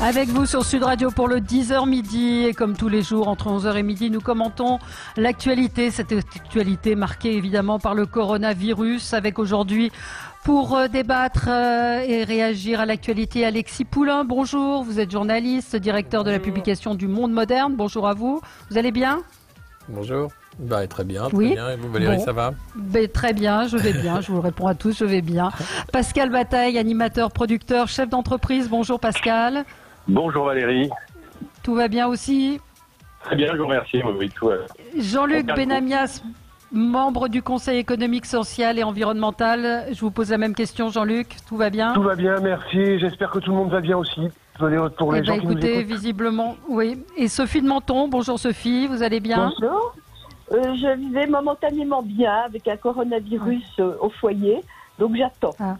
Avec vous sur Sud Radio pour le 10h midi et comme tous les jours entre 11h et midi, nous commentons l'actualité, cette actualité marquée évidemment par le coronavirus avec aujourd'hui pour débattre et réagir à l'actualité Alexis Poulain. Bonjour, vous êtes journaliste, directeur de la publication du Monde Moderne. Bonjour à vous, vous allez bien ? Bonjour. Très bien, très oui. bien. Et vous, Valérie, ça va ? Très bien, je vais bien. Je vous réponds à tous, je vais bien. Pascal Bataille, animateur, producteur, chef d'entreprise. Bonjour Pascal. Bonjour Valérie. Tout va bien aussi ? Très bien, je vous remercie. Oui, tout. Jean-Luc Benamias, membre du Conseil économique, social et environnemental. Je vous pose la même question, Jean-Luc. Tout va bien ? Tout va bien, merci. J'espère que tout le monde va bien aussi. Pour les gens qui nous écoutent. Visiblement, oui. Et Sophie de Menton, bonjour Sophie, vous allez bien ? Bonjour. Je vivais momentanément bien avec un coronavirus au foyer, donc j'attends. Ah.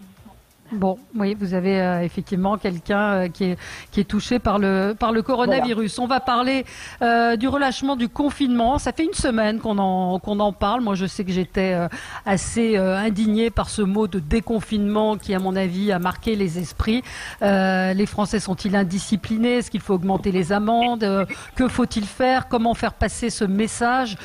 Bon, oui, vous avez effectivement quelqu'un qui est touché par le coronavirus. Voilà. On va parler du relâchement du confinement. Ça fait une semaine qu'on en parle. Moi, je sais que j'étais assez indignée par ce mot de déconfinement qui, à mon avis, a marqué les esprits. Les Français sont-ils indisciplinés ? Est-ce qu'il faut augmenter les amendes ? Que faut-il faire ? Comment faire passer ce message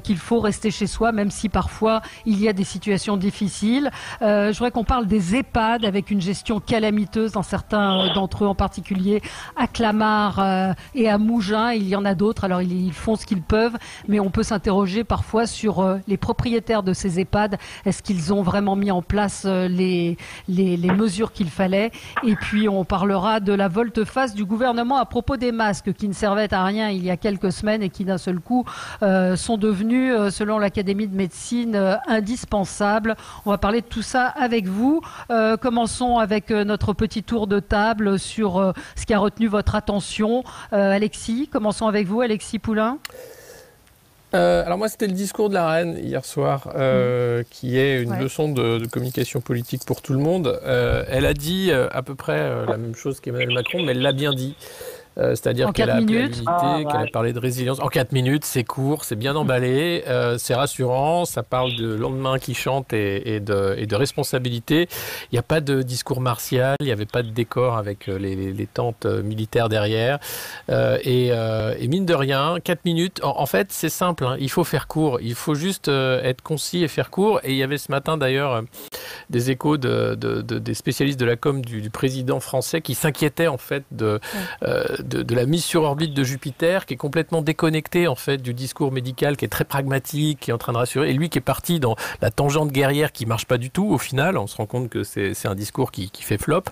qu'il faut rester chez soi, même si parfois il y a des situations difficiles ? Je voudrais qu'on parle des EHPAD avec une gestion calamiteuse dans certains d'entre eux, en particulier à Clamart et à Mougins. Il y en a d'autres, alors ils font ce qu'ils peuvent, mais on peut s'interroger parfois sur les propriétaires de ces EHPAD. Est-ce qu'ils ont vraiment mis en place les mesures qu'il fallait ? Et puis on parlera de la volte-face du gouvernement à propos des masques qui ne servaient à rien il y a quelques semaines et qui d'un seul coup sont devenus, selon l'Académie de médecine, indispensables. On va parler de tout ça avec vous. Commençons avec notre petit tour de table sur ce qui a retenu votre attention. Alexis, commençons avec vous, Alexis Poulain. Alors moi, c'était le discours de la reine hier soir, qui est une leçon de communication politique pour tout le monde. Elle a dit à peu près la même chose qu'Emmanuel Macron, mais elle l'a bien dit. C'est-à-dire qu'elle a appelé à l'unité, qu'elle a parlé de résilience. En 4 minutes, c'est court, c'est bien emballé, c'est rassurant, ça parle de lendemain qui chante et de responsabilité. Il n'y a pas de discours martial, il n'y avait pas de décor avec les tentes militaires derrière. Et mine de rien, 4 minutes, en fait, c'est simple, hein, il faut faire court, il faut juste être concis et faire court. Et il y avait ce matin d'ailleurs des échos des spécialistes de la com du président français qui s'inquiétaient en fait de la mise sur orbite de Jupiter, qui est complètement déconnecté en fait du discours médical, qui est très pragmatique, qui est en train de rassurer, et lui qui est parti dans la tangente guerrière qui marche pas du tout au final. On se rend compte que c'est un discours qui fait flop,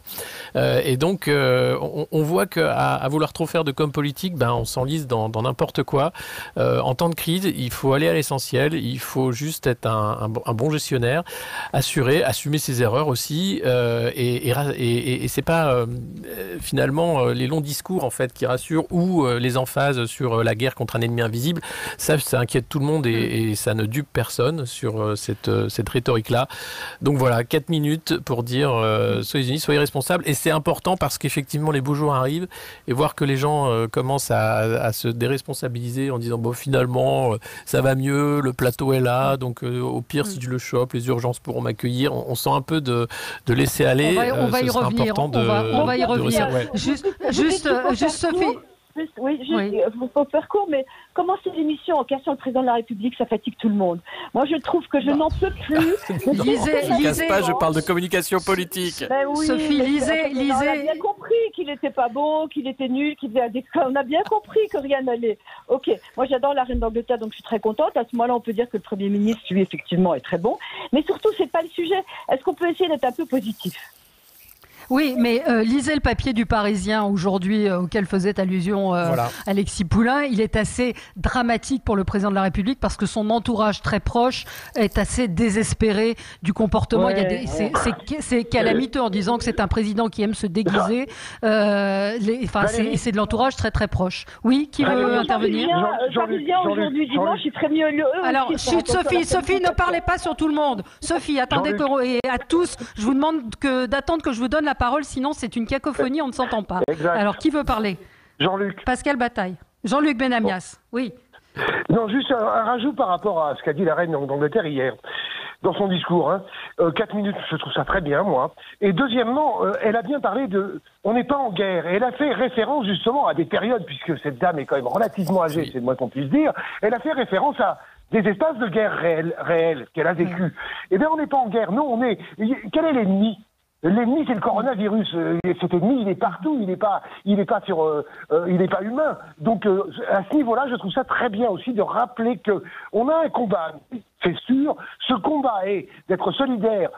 et donc on voit qu'à vouloir trop faire de com politique, on s'enlise dans n'importe quoi. En temps de crise, il faut aller à l'essentiel, il faut juste être un bon gestionnaire, assumer ses erreurs aussi, et c'est pas finalement les longs discours en fait qui rassure, ou les emphases sur la guerre contre un ennemi invisible. Ça inquiète tout le monde et ça ne dupe personne sur cette rhétorique-là. Donc voilà, 4 minutes pour dire soyez unis, soyez responsables. Et c'est important parce qu'effectivement les beaux jours arrivent, et voir que les gens commencent à se déresponsabiliser en disant finalement ça va mieux, le plateau est là, donc au pire si je le chope, les urgences pourront m'accueillir. On sent un peu de laisser aller. On va y revenir. On va y revenir. Ouais. Juste Sophie. Il faut faire court, mais commencer l'émission en cassant le président de la République, ça fatigue tout le monde. Moi, je trouve que je n'en peux plus. Lisez. Je parle de communication politique. Oui, Sophie, lisez. On a bien compris qu'il n'était pas bon, qu'il était nul, on a bien compris que rien n'allait. Ok, moi j'adore la reine d'Angleterre, donc je suis très contente. À ce moment-là, on peut dire que le Premier ministre, lui, effectivement, est très bon. Mais surtout, c'est pas le sujet. Est-ce qu'on peut essayer d'être un peu positif ? Oui, mais lisez le papier du Parisien aujourd'hui auquel faisait allusion Alexis Poulain. Il est assez dramatique pour le président de la République parce que son entourage très proche est assez désespéré du comportement. C'est calamiteux en disant que c'est un président qui aime se déguiser. C'est de l'entourage très très proche. Oui, qui veut intervenir ? Parisien aujourd'hui, dimanche, il ferait mieux le. Alors, Sophie, ne parlez pas sur tout le monde. Sophie, attendez et à tous, je vous demande d'attendre que je vous donne la parole, sinon c'est une cacophonie, on ne s'entend pas. Exact. Alors, qui veut parler ? Jean-Luc. Pascal Bataille. Jean-Luc Benamias, oui. Non, juste un rajout par rapport à ce qu'a dit la reine d'Angleterre hier. dans son discours. Hein. 4 minutes, je trouve ça très bien, moi. Et deuxièmement, elle a bien parlé de... On n'est pas en guerre. Et elle a fait référence justement à des périodes, puisque cette dame est quand même relativement âgée, c'est le moins qu'on puisse dire. Elle a fait référence à des espaces de guerre réels qu'elle a vécu. Eh bien, on n'est pas en guerre. Non, on est... Quel est l'ennemi ? L'ennemi, c'est le coronavirus. Cet ennemi, il est partout. Il n'est pas humain. Donc, à ce niveau-là, je trouve ça très bien aussi de rappeler que on a un combat. C'est sûr. Ce combat est d'être solidaire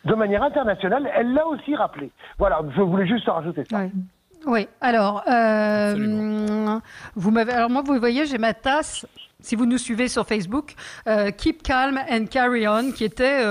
de manière internationale. Elle l'a aussi rappelé. Voilà. Je voulais juste rajouter ça. Ouais. Oui. Alors, alors moi, vous voyez, j'ai ma tasse. Si vous nous suivez sur Facebook, Keep Calm and Carry On, qui était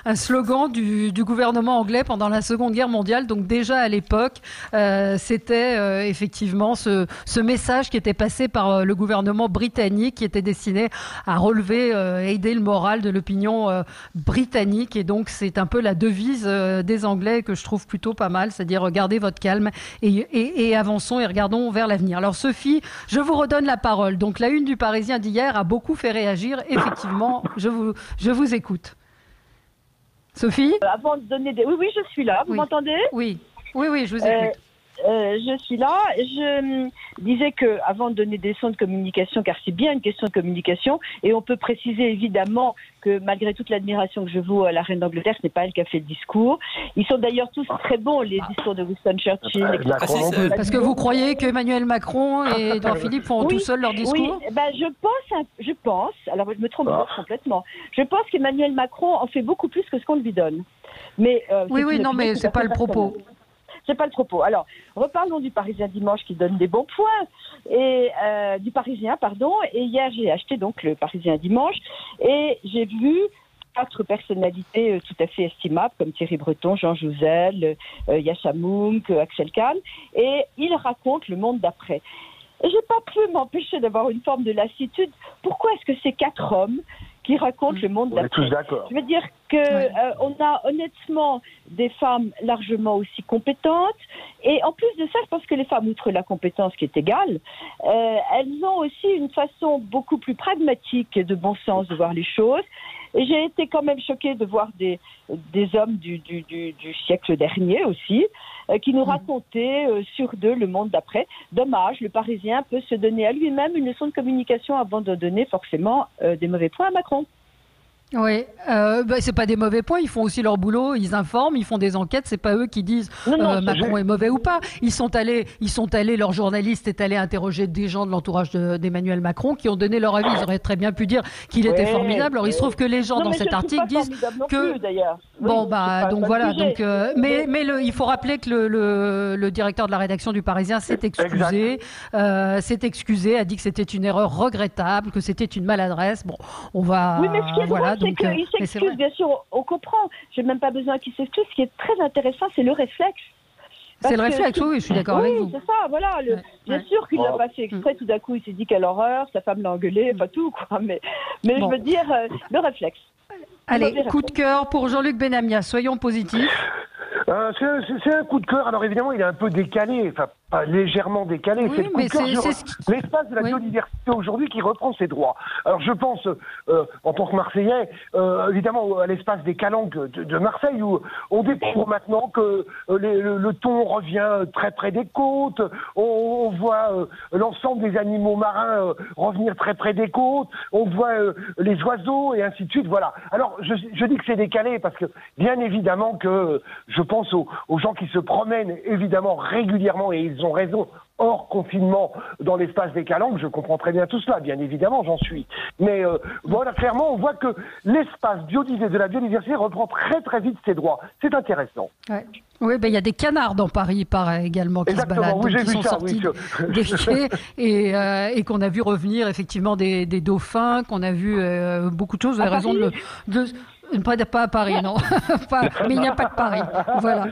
un slogan du gouvernement anglais pendant la Seconde Guerre mondiale. Donc déjà à l'époque, c'était effectivement ce message qui était passé par le gouvernement britannique, qui était destiné à relever, aider le moral de l'opinion britannique. Et donc c'est un peu la devise des Anglais que je trouve plutôt pas mal, c'est-à-dire gardez votre calme et avançons et regardons vers l'avenir. Alors Sophie, je vous redonne la parole. Donc la une du Parisien d'hier a beaucoup fait réagir. Effectivement, je vous écoute. Sophie ? Avant de donner des... Oui, je suis là. Vous m'entendez ? Oui, je vous écoute. Je suis là. Je disais que avant de donner des leçons de communication, car c'est bien une question de communication, et on peut préciser évidemment que malgré toute l'admiration que je voue à la reine d'Angleterre, ce n'est pas elle qui a fait le discours. Ils sont d'ailleurs tous très bons, les discours de Winston Churchill. Parce que vous croyez qu'Emmanuel Macron et Édouard Philippe font tout seuls leur discours ? Oui, je pense, alors je me trompe complètement, je pense qu'Emmanuel Macron en fait beaucoup plus que ce qu'on lui donne. Mais, mais c'est pas le propos. C'est pas le propos. Alors, reparlons du Parisien dimanche qui donne des bons points, et du Parisien, pardon. Et hier, j'ai acheté donc le Parisien dimanche, et j'ai vu 4 personnalités tout à fait estimables, comme Thierry Breton, Jean Jouzel, Yasha Mounk, Axel Kahn, et ils racontent le monde d'après. Et j'ai pas pu m'empêcher d'avoir une forme de lassitude. Pourquoi est-ce que ces 4 hommes qui racontent le monde d'après? On est tous d'accord. Je veux dire que on a honnêtement des femmes largement aussi compétentes, et en plus de ça, je pense que les femmes, outre la compétence qui est égale, elles ont aussi une façon beaucoup plus pragmatique et de bon sens de voir les choses. Et j'ai été quand même choquée de voir des hommes du siècle dernier aussi, qui nous racontaient sur d'eux le monde d'après. Dommage, le Parisien peut se donner à lui-même une leçon de communication avant de donner forcément des mauvais points à Macron. Oui, c'est pas des mauvais points, ils font aussi leur boulot, ils informent, ils font des enquêtes, c'est pas eux qui disent Macron est mauvais ou pas. Ils sont allés, leur journaliste est allé interroger des gens de l'entourage d'Emmanuel Macron qui ont donné leur avis. Ils auraient très bien pu dire qu'il était formidable. Alors il se trouve que les gens dans cet article disent que donc voilà. Donc il faut rappeler que le directeur de la rédaction du Parisien s'est excusé, a dit que c'était une erreur regrettable, que c'était une maladresse. Bon, on va voilà. C'est qu'il s'excuse, bien sûr, on comprend. Je n'ai même pas besoin qu'il s'excuse. Ce qui est très intéressant, c'est le réflexe. C'est le réflexe, oui, je suis d'accord avec vous. Oui, c'est ça, voilà. Bien sûr qu'il l'a pas fait exprès, tout d'un coup, il s'est dit quelle horreur, sa femme l'a engueulé, pas tout, quoi. Mais je veux dire, le réflexe. Allez, coup de cœur pour Jean-Luc Benamia, soyons positifs. C'est un coup de cœur. Alors évidemment, il est un peu décalé, enfin pas légèrement décalé. Oui, c'est l'espace de la biodiversité aujourd'hui qui reprend ses droits. Alors je pense, en tant que Marseillais, évidemment à l'espace des Calanques de Marseille, où on découvre maintenant que le thon revient très près des côtes. On voit l'ensemble des animaux marins revenir très près des côtes. On voit les oiseaux et ainsi de suite. Voilà. Alors je dis que c'est décalé parce que bien évidemment que je pense aux gens qui se promènent évidemment régulièrement, et ils ont raison, hors confinement dans l'espace des Calanques. Je comprends très bien tout cela, bien évidemment, j'en suis. Mais voilà, clairement, on voit que l'espace de la biodiversité reprend très très vite ses droits. C'est intéressant. Ouais. Oui, il y a des canards dans Paris, il paraît également, qui se baladent, qui sont sortis des quais et qu'on a vu revenir effectivement des dauphins, qu'on a vu beaucoup de choses. Vous avez raison de pas à Paris, non. Mais il n'y a pas que Paris. Voilà.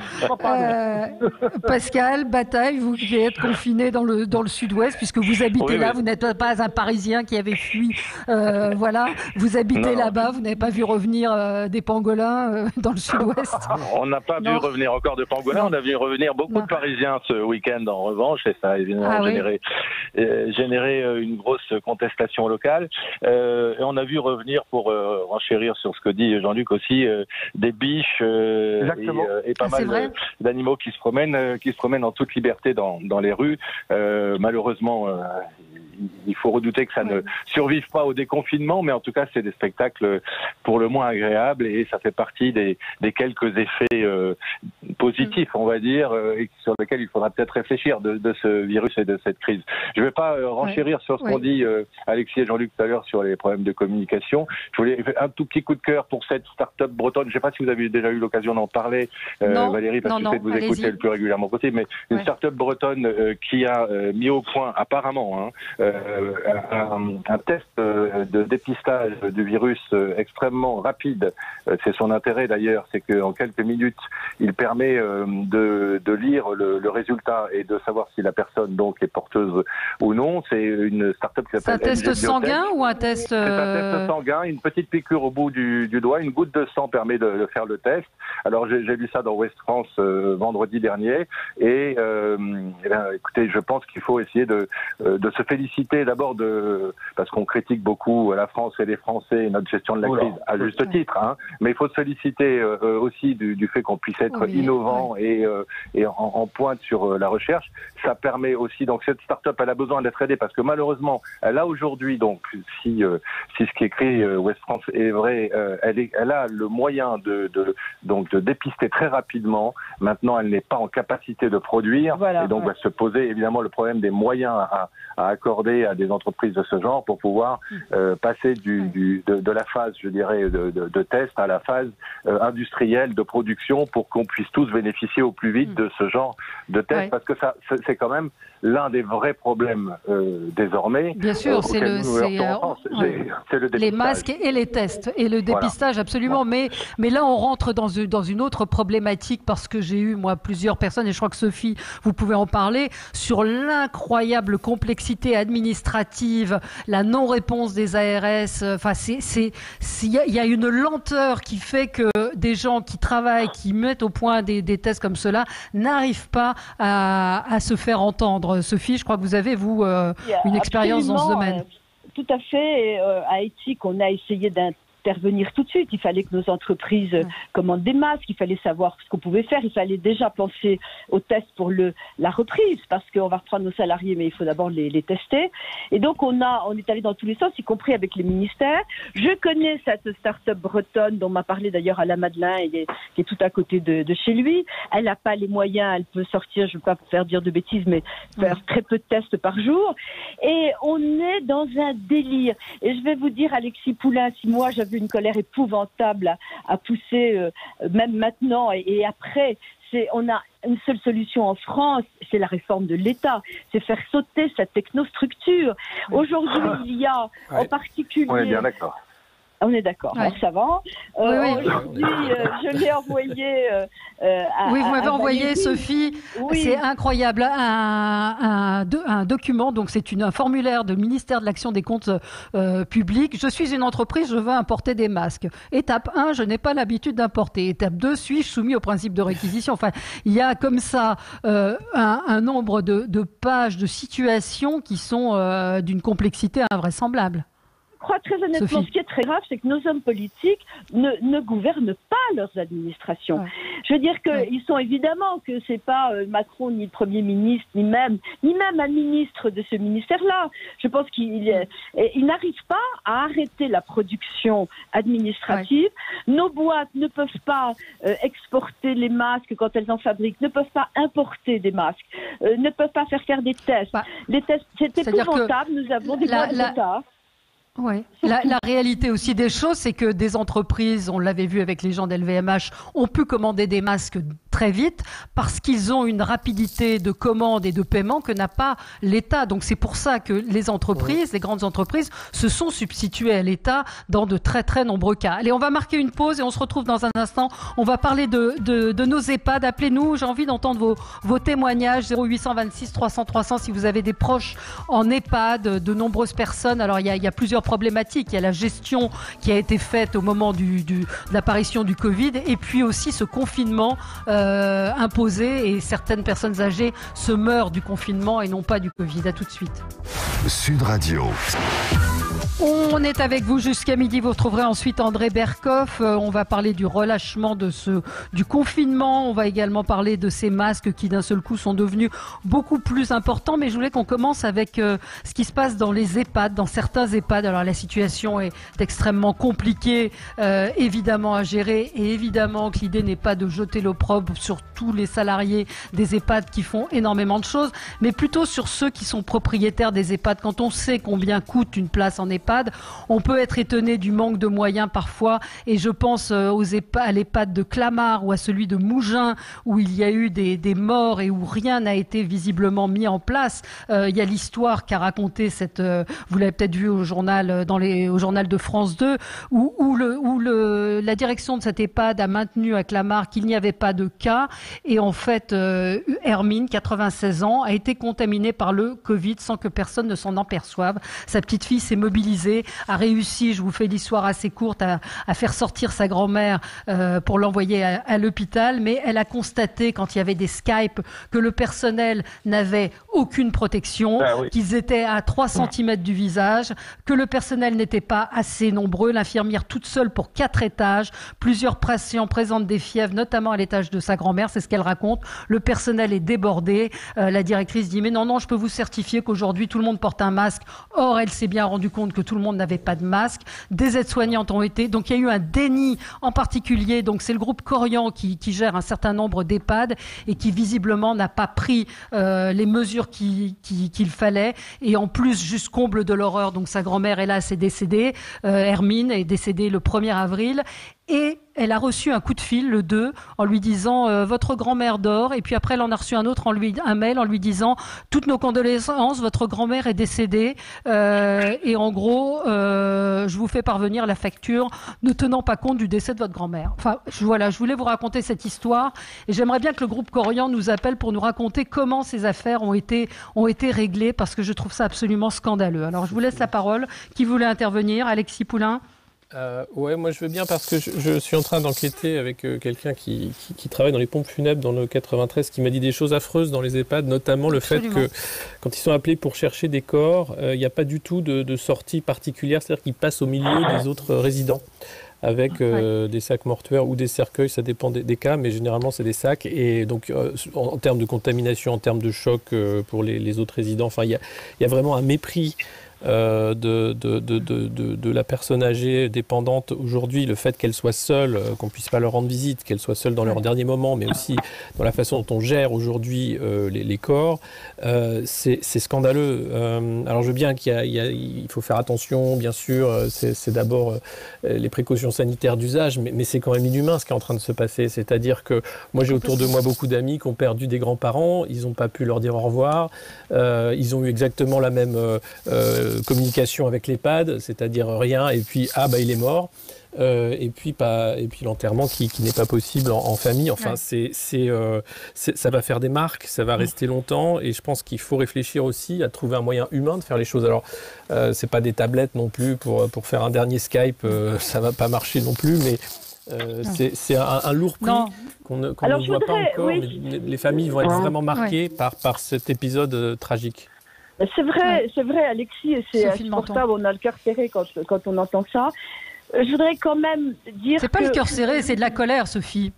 Pascal Bataille, vous devez être confiné dans le sud-ouest, puisque vous habitez là. Vous n'êtes pas un Parisien qui avait fui. Voilà. Vous habitez là-bas. Vous n'avez pas vu revenir des pangolins dans le sud-ouest. On n'a pas vu revenir encore de pangolins. On a vu revenir beaucoup de Parisiens ce week-end, en revanche, et ça a évidemment généré une grosse contestation locale. Et on a vu revenir, pour renchérir sur ce que dit Jean-Luc Jean-Luc, aussi des biches et pas mal d'animaux qui se promènent en toute liberté dans les rues. Malheureusement, il faut redouter que ça ne survive pas au déconfinement, mais en tout cas, c'est des spectacles pour le moins agréables et ça fait partie des quelques effets positifs, on va dire, et sur lesquels il faudra peut-être réfléchir de ce virus et de cette crise. Je ne vais pas renchérir sur ce qu'ont dit Alexis et Jean-Luc tout à l'heure sur les problèmes de communication. Je voulais un tout petit coup de cœur pour cette start-up bretonne. Je ne sais pas si vous avez déjà eu l'occasion d'en parler, Valérie, parce que je sais que vous écoutez le plus régulièrement possible, mais une start-up bretonne qui a mis au point, apparemment, un test de dépistage du virus extrêmement rapide. C'est son intérêt d'ailleurs, c'est qu'en quelques minutes, il permet de lire le résultat et de savoir si la personne donc est porteuse ou non. C'est une start-up qui s'appelle. C'est un test sanguin ou un test C'est un test sanguin, une petite piqûre au bout du doigt, une goutte de sang permet de faire le test. Alors j'ai lu ça dans Ouest France vendredi dernier et écoutez, je pense qu'il faut essayer de se féliciter d'abord parce qu'on critique beaucoup la France et les Français et notre gestion de la crise à juste titre, mais il faut se féliciter aussi du fait qu'on puisse être innovant et en pointe sur la recherche. Ça permet aussi, donc cette start-up, elle a besoin d'être aidée parce que malheureusement, elle a aujourd'hui, donc si ce qui est écrit Ouest France est vrai, elle a le moyen de dépister très rapidement. Maintenant, elle n'est pas en capacité de produire et donc va se poser évidemment le problème des moyens à accorder à des entreprises de ce genre pour pouvoir passer de la phase, je dirais, de test à la phase industrielle de production pour qu'on puisse tous bénéficier au plus vite de ce genre de test parce que ça, c'est quand même l'un des vrais problèmes désormais. Bien sûr, c'est le dépistage. Les masques et les tests et le dépistage, absolument. Mais là, on rentre dans une autre problématique parce que j'ai eu, moi, plusieurs personnes, et je crois que Sophie, vous pouvez en parler, sur l'incroyable complexité administrative, la non-réponse des ARS. Enfin, il y a une lenteur qui fait que des gens qui travaillent, qui mettent au point des tests comme cela, n'arrivent pas à se faire entendre. Sophie, je crois que vous avez, vous, une expérience dans ce domaine. Tout à fait. À Éthique, on a essayé d'intervenir tout de suite. Il fallait que nos entreprises commandent des masques, il fallait savoir ce qu'on pouvait faire, il fallait déjà penser aux tests pour la reprise, parce qu'on va reprendre nos salariés, mais il faut d'abord les tester. Et donc, on est allé dans tous les sens, y compris avec les ministères. Je connais cette start-up bretonne dont m'a parlé d'ailleurs Alain Madelin, qui est tout à côté de chez lui. Elle n'a pas les moyens, elle peut sortir, je ne veux pas faire dire de bêtises, mais faire très peu de tests par jour. Et on est dans un délire. Et je vais vous dire, Alexis Poulain, si moi j'avais une colère épouvantable à pousser, même maintenant et après, on a une seule solution en France, c'est la réforme de l'État, c'est faire sauter cette technostructure. Aujourd'hui, il y a en particulier... On est bien d'accord. On est d'accord, alors ça va. Aujourd'hui, je l'ai envoyé Oui, vous m'avez envoyé, Sophie, c'est incroyable, un document, donc c'est un formulaire du ministère de l'Action des comptes publics. Je suis une entreprise, je veux importer des masques. Étape 1, je n'ai pas l'habitude d'importer. Étape 2, suis-je soumis au principe de réquisition? Enfin, il y a comme ça un nombre de pages, de situations qui sont d'une complexité invraisemblable. Je crois très honnêtement, Sophie. Ce qui est très grave, c'est que nos hommes politiques ne gouvernent pas leurs administrations. Je veux dire qu'ils sont évidemment que c'est pas Macron ni le Premier ministre, ni même un ministre de ce ministère-là. Je pense qu'il n'arrive pas à arrêter la production administrative. Nos boîtes ne peuvent pas exporter les masques quand elles en fabriquent, ne peuvent pas importer des masques, ne peuvent pas faire des tests. Les tests, c'est épouvantable. Nous avons des mois de retard. Oui. La réalité aussi des choses, c'est que des entreprises, on l'avait vu avec les gens d'LVMH, ont pu commander des masques très vite parce qu'ils ont une rapidité de commande et de paiement que n'a pas l'État. Donc c'est pour ça que les entreprises, les grandes entreprises, se sont substituées à l'État dans de très très nombreux cas. Allez, on va marquer une pause et on se retrouve dans un instant. On va parler de nos EHPAD. Appelez-nous, j'ai envie d'entendre vos témoignages. 0826 300 300 si vous avez des proches en EHPAD, de nombreuses personnes. Alors il y a plusieurs problématiques. Il y a la gestion qui a été faite au moment de l'apparition du Covid et puis aussi ce confinement imposé et certaines personnes âgées se meurent du confinement et non pas du Covid. À tout de suite. Sud Radio. On est avec vous jusqu'à midi. Vous retrouverez ensuite André Berkoff. On va parler du relâchement du confinement. On va également parler de ces masques qui d'un seul coup sont devenus beaucoup plus importants. Mais je voulais qu'on commence avec ce qui se passe dans les EHPAD, dans certains EHPAD. Alors la situation est extrêmement compliquée, évidemment à gérer, et évidemment que l'idée n'est pas de jeter l'opprobre sur tous les salariés des EHPAD qui font énormément de choses, mais plutôt sur ceux qui sont propriétaires des EHPAD. Quand on sait combien coûte une place en EHPAD, on peut être étonné du manque de moyens parfois, et je pense à l'EHPAD de Clamart ou à celui de Mougins où il y a eu des morts et où rien n'a été visiblement mis en place. Il y a l'histoire qu'a raconté vous l'avez peut-être vu au journal, au journal de France 2, où la direction de cet EHPAD a maintenu à Clamart qu'il n'y avait pas de cas, et en fait Hermine, 96 ans, a été contaminée par le Covid sans que personne ne s'en aperçoive. Sa petite fille s'est mobilisée, a réussi, je vous fais l'histoire assez courte, à faire sortir sa grand-mère pour l'envoyer à l'hôpital, mais elle a constaté quand il y avait des Skype que le personnel n'avait aucune protection, qu'ils étaient à 3 cm du visage, que le personnel n'était pas assez nombreux, l'infirmière toute seule pour 4 étages, plusieurs patients présentent des fièvres, notamment à l'étage de sa grand-mère, c'est ce qu'elle raconte. Le personnel est débordé, la directrice dit mais non, je peux vous certifier qu'aujourd'hui tout le monde porte un masque. Or elle s'est bien rendu compte que tout le monde n'avait pas de masque. Des aides-soignantes ont été, donc il y a eu un déni en particulier, donc c'est le groupe Corian qui gère un certain nombre d'EHPAD et qui visiblement n'a pas pris les mesures qu'il fallait, et en plus, juste comble de l'horreur, donc sa grand-mère hélas est décédée, Hermine est décédée le 1er avril, et elle a reçu un coup de fil le 2 en lui disant votre grand-mère dort, et puis après elle en a reçu un autre, un mail en lui disant toutes nos condoléances, votre grand-mère est décédée, et en gros je vous fais parvenir la facture ne tenant pas compte du décès de votre grand-mère. Enfin voilà, je voulais vous raconter cette histoire, et j'aimerais bien que le groupe Corian nous appelle pour nous raconter comment ces affaires ont été réglées, parce que je trouve ça absolument scandaleux. Alors je vous laisse la parole. Qui voulait intervenir? Alexis Poulain? Ouais, moi je veux bien, parce que je suis en train d'enquêter avec quelqu'un qui travaille dans les pompes funèbres dans le 93, qui m'a dit des choses affreuses dans les EHPAD, notamment le fait que quand ils sont appelés pour chercher des corps, il n'y a pas du tout de sortie particulière, c'est-à-dire qu'ils passent au milieu des autres résidents avec des sacs mortuaires ou des cercueils, ça dépend des cas, mais généralement c'est des sacs, et donc en termes de contamination, en termes de choc pour les autres résidents, enfin il y a vraiment un mépris de la personne âgée dépendante aujourd'hui, le fait qu'elle soit seule, qu'on puisse pas leur rendre visite, qu'elle soit seule dans leurs derniers moments, mais aussi dans la façon dont on gère aujourd'hui les corps, c'est scandaleux. Alors je veux bien il faut faire attention, bien sûr, c'est d'abord les précautions sanitaires d'usage, mais c'est quand même inhumain ce qui est en train de se passer. C'est-à-dire que moi j'ai autour de moi beaucoup d'amis qui ont perdu des grands-parents, ils n'ont pas pu leur dire au revoir, ils ont eu exactement la même communication avec l'EHPAD, c'est-à-dire rien, et puis il est mort, et puis l'enterrement qui n'est pas possible en famille. Enfin, ça va faire des marques, ça va rester longtemps, et je pense qu'il faut réfléchir aussi à trouver un moyen humain de faire les choses. Alors, c'est pas des tablettes non plus pour faire un dernier Skype, ça va pas marcher non plus, mais c'est un lourd prix qu'on ne voit pas encore. Mais les familles vont être vraiment marquées par cet épisode tragique. C'est vrai, Alexis, et c'est insupportable, on a le cœur serré quand on entend ça. Je voudrais quand même dire c'est pas le cœur serré, c'est de la colère, Sophie.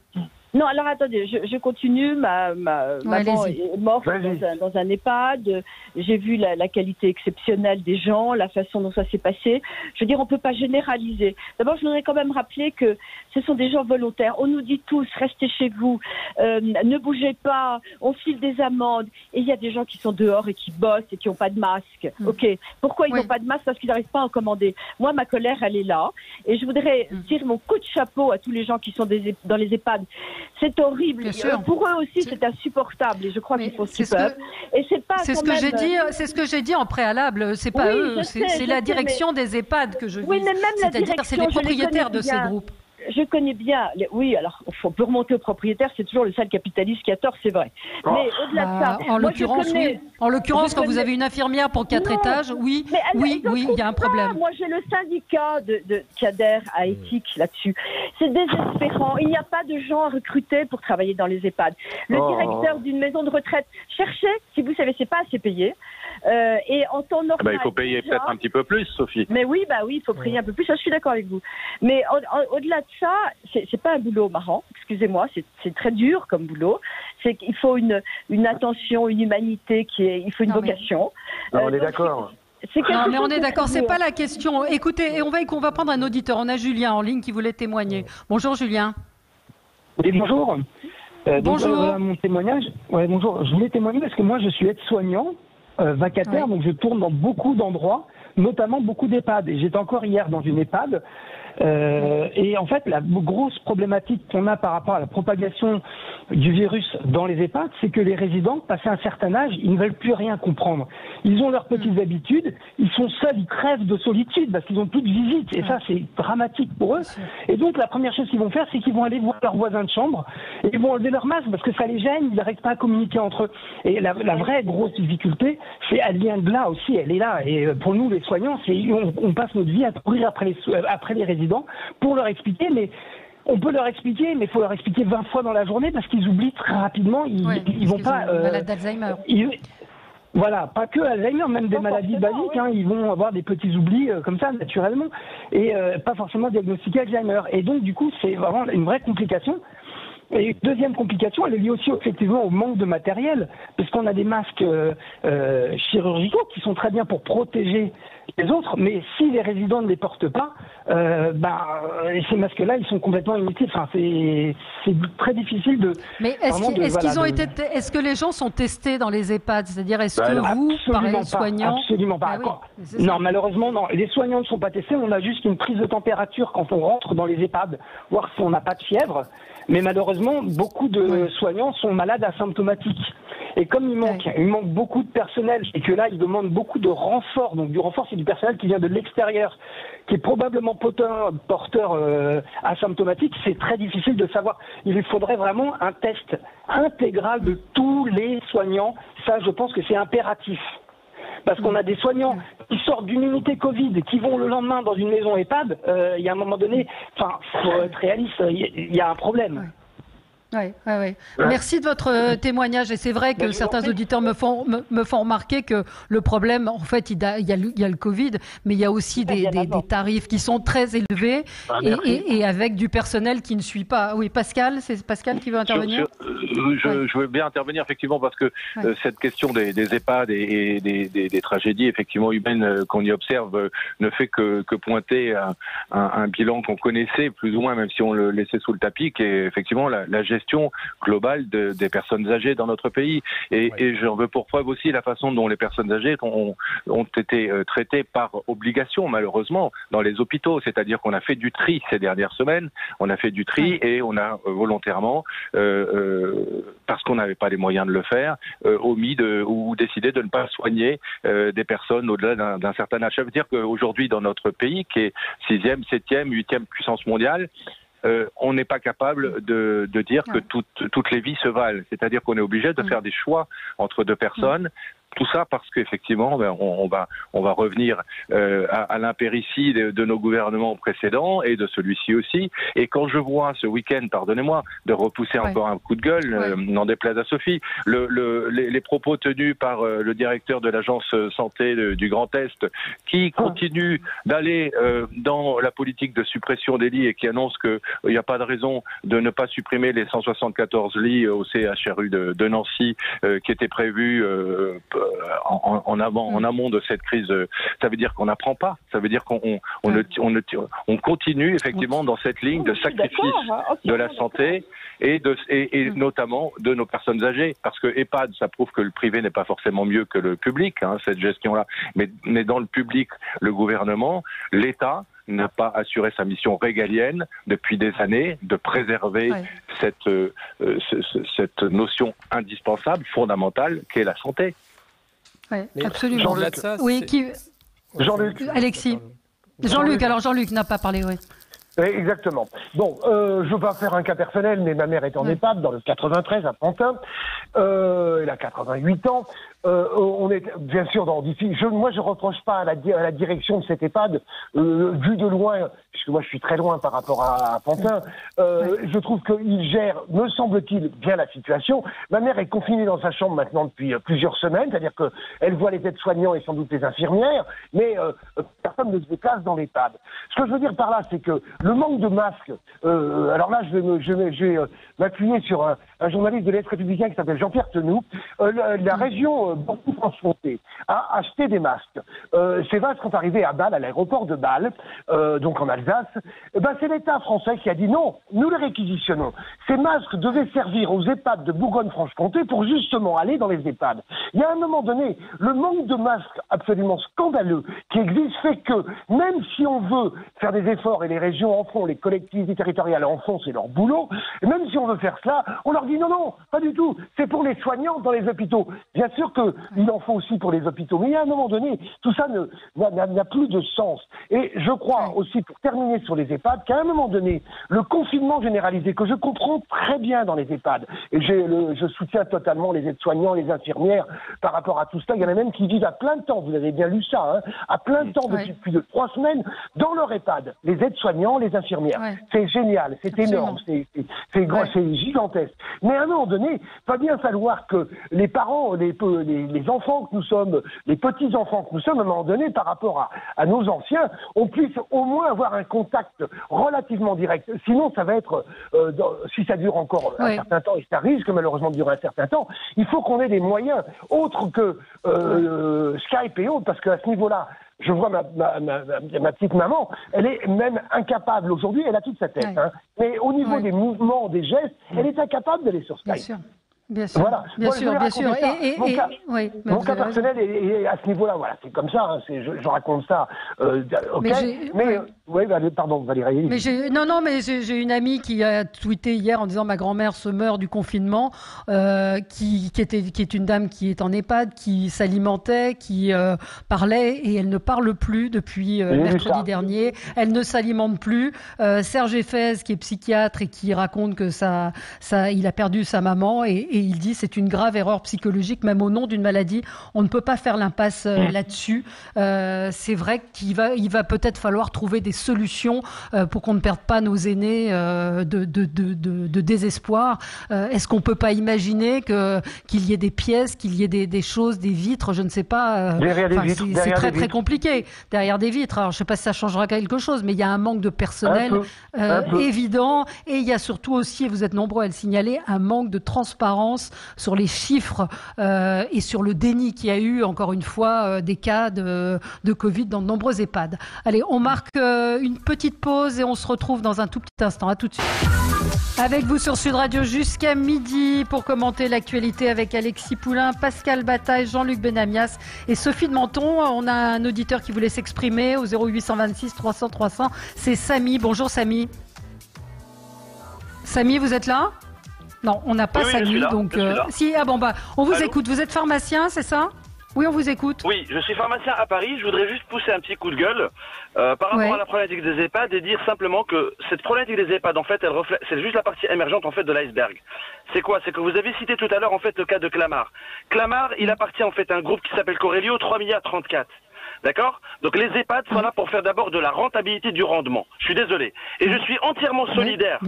Non, alors attendez, je continue. Ma maman est morte dans un EHPAD. J'ai vu la qualité exceptionnelle des gens, la façon dont ça s'est passé. Je veux dire, on ne peut pas généraliser. D'abord, je voudrais quand même rappeler que ce sont des gens volontaires. On nous dit tous, restez chez vous, ne bougez pas, on file des amendes. Et il y a des gens qui sont dehors et qui bossent et qui n'ont pas de masque. Ok. Pourquoi ils n'ont pas de masque? Parce qu'ils n'arrivent pas à en commander. Moi, ma colère, elle est là. Et je voudrais tirer mon coup de chapeau à tous les gens qui sont dans les EHPAD. C'est horrible. Pour eux aussi, c'est insupportable. Et je crois qu'il faut step up. Et c'est pas. C'est ce que j'ai dit en préalable. C'est pas eux. C'est la direction des EHPAD que je vise. Oui, mais même la direction, c'est les propriétaires de ces groupes. Je connais bien. Oui, alors on peut remonter aux propriétaires. C'est toujours le sale capitaliste qui a tort, c'est vrai. Mais au-delà de ça, en l'occurrence, quand vous avez une infirmière pour 4 étages, oui, il y a un problème. Moi, j'ai le syndicat qui adhère à éthique là-dessus. C'est désespérant. Il n'y a pas de gens à recruter pour travailler dans les EHPAD. Le directeur d'une maison de retraite, cherchez, si vous savez, c'est pas assez payé. Et en temps normal. Il faut payer déjà, peut-être un petit peu plus, Sophie. Mais oui, il faut payer un peu plus. Ça, je suis d'accord avec vous. Mais au-delà de ça, c'est pas un boulot marrant. Excusez-moi, c'est très dur comme boulot. C'est qu'il faut une attention, une humanité il faut une vocation. On est d'accord. Non, mais on est d'accord, c'est pas la question. Écoutez, et on va prendre un auditeur. On a Julien en ligne qui voulait témoigner. Bonjour Julien. Oui, bonjour. Bonjour. Donc, mon témoignage. Ouais, bonjour. Je voulais témoigner parce que moi, je suis aide-soignant, vacataire, donc je tourne dans beaucoup d'endroits, notamment beaucoup d'EHPAD. Et j'étais encore hier dans une EHPAD. Et en fait, la grosse problématique qu'on a par rapport à la propagation du virus dans les EHPAD, c'est que les résidents, passé un certain âge, ils ne veulent plus rien comprendre. Ils ont leurs petites habitudes, ils sont seuls, ils crèvent de solitude parce qu'ils n'ont plus de visite. Et ça, c'est dramatique pour eux. Et donc, la première chose qu'ils vont faire, c'est qu'ils vont aller voir leurs voisins de chambre et ils vont enlever leur masque parce que ça les gêne, ils n'arrivent pas à communiquer entre eux. Et la vraie grosse difficulté, elle vient de là aussi, elle est là. Et pour nous, les soignants, on passe notre vie à courir après les résidents pour leur expliquer, mais on peut leur expliquer, mais il faut leur expliquer 20 fois dans la journée parce qu'ils oublient très rapidement. Ils vont pas. Malade d'Alzheimer. Voilà, pas que Alzheimer, même des maladies basiques. Hein, ils vont avoir des petits oublis comme ça naturellement et pas forcément diagnostiquer Alzheimer. Et donc du coup, c'est vraiment une vraie complication. Et une deuxième complication, elle est liée aussi effectivement au manque de matériel, parce qu'on a des masques chirurgicaux qui sont très bien pour protéger les autres, mais si les résidents ne les portent pas, ces masques-là, ils sont complètement inutiles. Enfin, c'est très difficile de. Mais est-ce que les gens sont testés dans les EHPAD? C'est-à-dire, est-ce que vous, pareil, soignants, absolument pas. Non, malheureusement, non. Les soignants ne sont pas testés. On a juste une prise de température quand on rentre dans les EHPAD, voir si on n'a pas de fièvre. Mais malheureusement, beaucoup de soignants sont malades asymptomatiques. Et comme il manque beaucoup de personnel, et que là, ils demandent beaucoup de renfort. Donc du renfort, c'est du personnel qui vient de l'extérieur, qui est probablement porteur asymptomatique. C'est très difficile de savoir. Il faudrait vraiment un test intégral de tous les soignants. Ça, je pense que c'est impératif. Parce qu'on a des soignants qui sortent d'une unité Covid, qui vont le lendemain dans une maison EHPAD, il y a un moment donné, faut être réaliste, il y a un problème. Oui. Merci de votre témoignage. Et c'est vrai que certains auditeurs me font remarquer que le problème, en fait, il y a le Covid, mais il y a aussi des tarifs qui sont très élevés et avec du personnel qui ne suit pas. Oui, Pascal, c'est Pascal qui veut intervenir. Je veux bien intervenir effectivement parce que cette question des EHPAD et des tragédies effectivement humaines qu'on y observe ne fait que pointer un bilan qu'on connaissait plus ou moins, même si on le laissait sous le tapis, qui est effectivement la gestion globale des personnes âgées dans notre pays. Et j'en veux pour preuve aussi la façon dont les personnes âgées ont été traitées par obligation, malheureusement, dans les hôpitaux. C'est-à-dire qu'on a fait du tri ces dernières semaines. On a fait du tri et on a volontairement, parce qu'on n'avait pas les moyens de le faire, omis ou décidé de ne pas soigner des personnes au-delà d'un certain âge. Ça veut dire qu'aujourd'hui, dans notre pays, qui est 6e, 7e, 8e puissance mondiale, on n'est pas capable de dire que toutes les vies se valent. C'est-à-dire qu'on est obligé de faire des choix entre deux personnes. Tout ça parce qu'effectivement, on va revenir à l'impéritie de nos gouvernements précédents et de celui-ci aussi. Et quand je vois ce week-end, pardonnez-moi, de repousser encore un coup de gueule, n'en déplaise à Sophie, les propos tenus par le directeur de l'agence santé du Grand Est, qui continue d'aller dans la politique de suppression des lits et qui annonce qu'il n'y a pas de raison de ne pas supprimer les 174 lits au CHRU de Nancy qui étaient prévus en amont de cette crise. Ça veut dire qu'on n'apprend pas. Ça veut dire qu'on continue effectivement dans cette ligne de sacrifice de la santé et notamment de nos personnes âgées. Parce que EHPAD, ça prouve que le privé n'est pas forcément mieux que le public, cette gestion-là. Mais dans le public, le gouvernement, l'État n'a pas assuré sa mission régalienne depuis des années de préserver cette notion indispensable, fondamentale, qu'est la santé. Oui, absolument. Jean-Luc. Alexis. Jean-Luc, alors Jean-Luc n'a pas parlé, oui. Exactement. Bon, je veux pas faire un cas personnel, mais ma mère est en EHPAD dans le 93 à Pantin. Elle a 88 ans. on est bien sûr dans moi, je reproche pas à la direction de cet EHPAD, vu de loin, puisque moi je suis très loin par rapport à Pantin. Je trouve qu'il gère, me semble-t-il, bien la situation. Ma mère est confinée dans sa chambre maintenant depuis plusieurs semaines, c'est-à-dire qu'elle voit les aides-soignants et sans doute les infirmières, mais personne ne se déplace dans l'EHPAD. Ce que je veux dire par là, c'est que le manque de masques. Alors là, je vais m'appuyer sur un journaliste de l'Est républicain qui s'appelle Jean-Pierre Tenoux. La région Bordeaux-Franche-Comté a acheté des masques. Ces masques sont arrivés à Bâle, à l'aéroport de Bâle, donc en Alsace. C'est l'État français qui a dit non, nous les réquisitionnons. Ces masques devaient servir aux EHPAD de Bourgogne-Franche-Comté pour justement aller dans les EHPAD. Il y a un moment donné, le manque de masques absolument scandaleux qui existe fait que même si on veut faire des efforts, et les régions en font, les collectivités territoriales en font, c'est leur boulot, et même si on veut faire cela, on leur dit non, pas du tout, c'est pour les soignants dans les hôpitaux. Bien sûr qu'il en faut aussi pour les hôpitaux, mais il y a un moment donné, tout ça n'a plus de sens. Et je crois aussi, pour terminer sur les EHPAD, qu'à un moment donné, le confinement généralisé, que je comprends très bien dans les EHPAD, et je soutiens totalement les aides-soignants, les infirmières par rapport à tout cela, il y en a même qui vivent à plein temps, vous avez bien lu ça, à plein temps depuis plus de 3 semaines, dans leur EHPAD, les aides-soignants, les infirmières. C'est génial, c'est énorme, c'est gigantesque. Mais à un moment donné, il va bien falloir que les parents, les enfants que nous sommes, les petits-enfants que nous sommes, à un moment donné, par rapport à nos anciens, on puisse au moins avoir un contact relativement direct. Sinon, ça va être, si ça dure encore un certain temps, et ça risque malheureusement de durer un certain temps, il faut qu'on ait des moyens autres que Skype et autres, parce qu'à ce niveau-là, je vois ma petite maman, elle est même incapable aujourd'hui, elle a toute sa tête, mais au niveau des mouvements, des gestes, elle est incapable d'aller sur Skype. Bien sûr. Bien sûr, voilà. bien sûr. Mon cas personnel est à ce niveau-là, voilà, c'est comme ça, je raconte ça, pardon Valérie. Mais j'ai une amie qui a tweeté hier en disant ma grand-mère se meurt du confinement, qui est une dame qui est en EHPAD, qui s'alimentait, qui parlait, et elle ne parle plus depuis mercredi dernier, elle ne s'alimente plus. Serge Effez, qui est psychiatre et qui raconte que il a perdu sa maman, et il dit c'est une grave erreur psychologique, même au nom d'une maladie, on ne peut pas faire l'impasse là-dessus. C'est vrai qu'il va peut-être falloir trouver des solutions pour qu'on ne perde pas nos aînés de désespoir. Est-ce qu'on peut pas imaginer qu'il y ait des pièces, qu'il y ait des choses, des vitres, je ne sais pas. C'est très très compliqué derrière des vitres. Alors je ne sais pas si ça changera quelque chose, mais il y a un manque de personnel évident, et il y a surtout aussi, et vous êtes nombreux à le signaler, un manque de transparence sur les chiffres et sur le déni qu'il y a eu, encore une fois, des cas de Covid dans de nombreux EHPAD. Allez, on marque une petite pause et on se retrouve dans un tout petit instant. À tout de suite. Avec vous sur Sud Radio jusqu'à midi pour commenter l'actualité avec Alexis Poulain, Pascal Bataille, Jean-Luc Benamias et Sophie de Menton. On a un auditeur qui voulait s'exprimer au 0826 300 300. C'est Samy. Bonjour Samy. Samy, vous êtes là ? Non, on n'a pas Samy, donc on vous écoute. Vous êtes pharmacien, c'est ça ? Oui, on vous écoute. Oui, je suis pharmacien à Paris. Je voudrais juste pousser un petit coup de gueule par rapport à la problématique des EHPAD et dire simplement que cette problématique des EHPAD, en fait, c'est juste la partie émergente en fait de l'iceberg. C'est quoi ? C'est que vous avez cité tout à l'heure en fait le cas de Clamart. Clamart, il appartient en fait à un groupe qui s'appelle Corelio, 3 milliards 34. D'accord ? Donc les EHPAD sont là pour faire d'abord de la rentabilité du rendement. Je suis désolé. Et je suis entièrement solidaire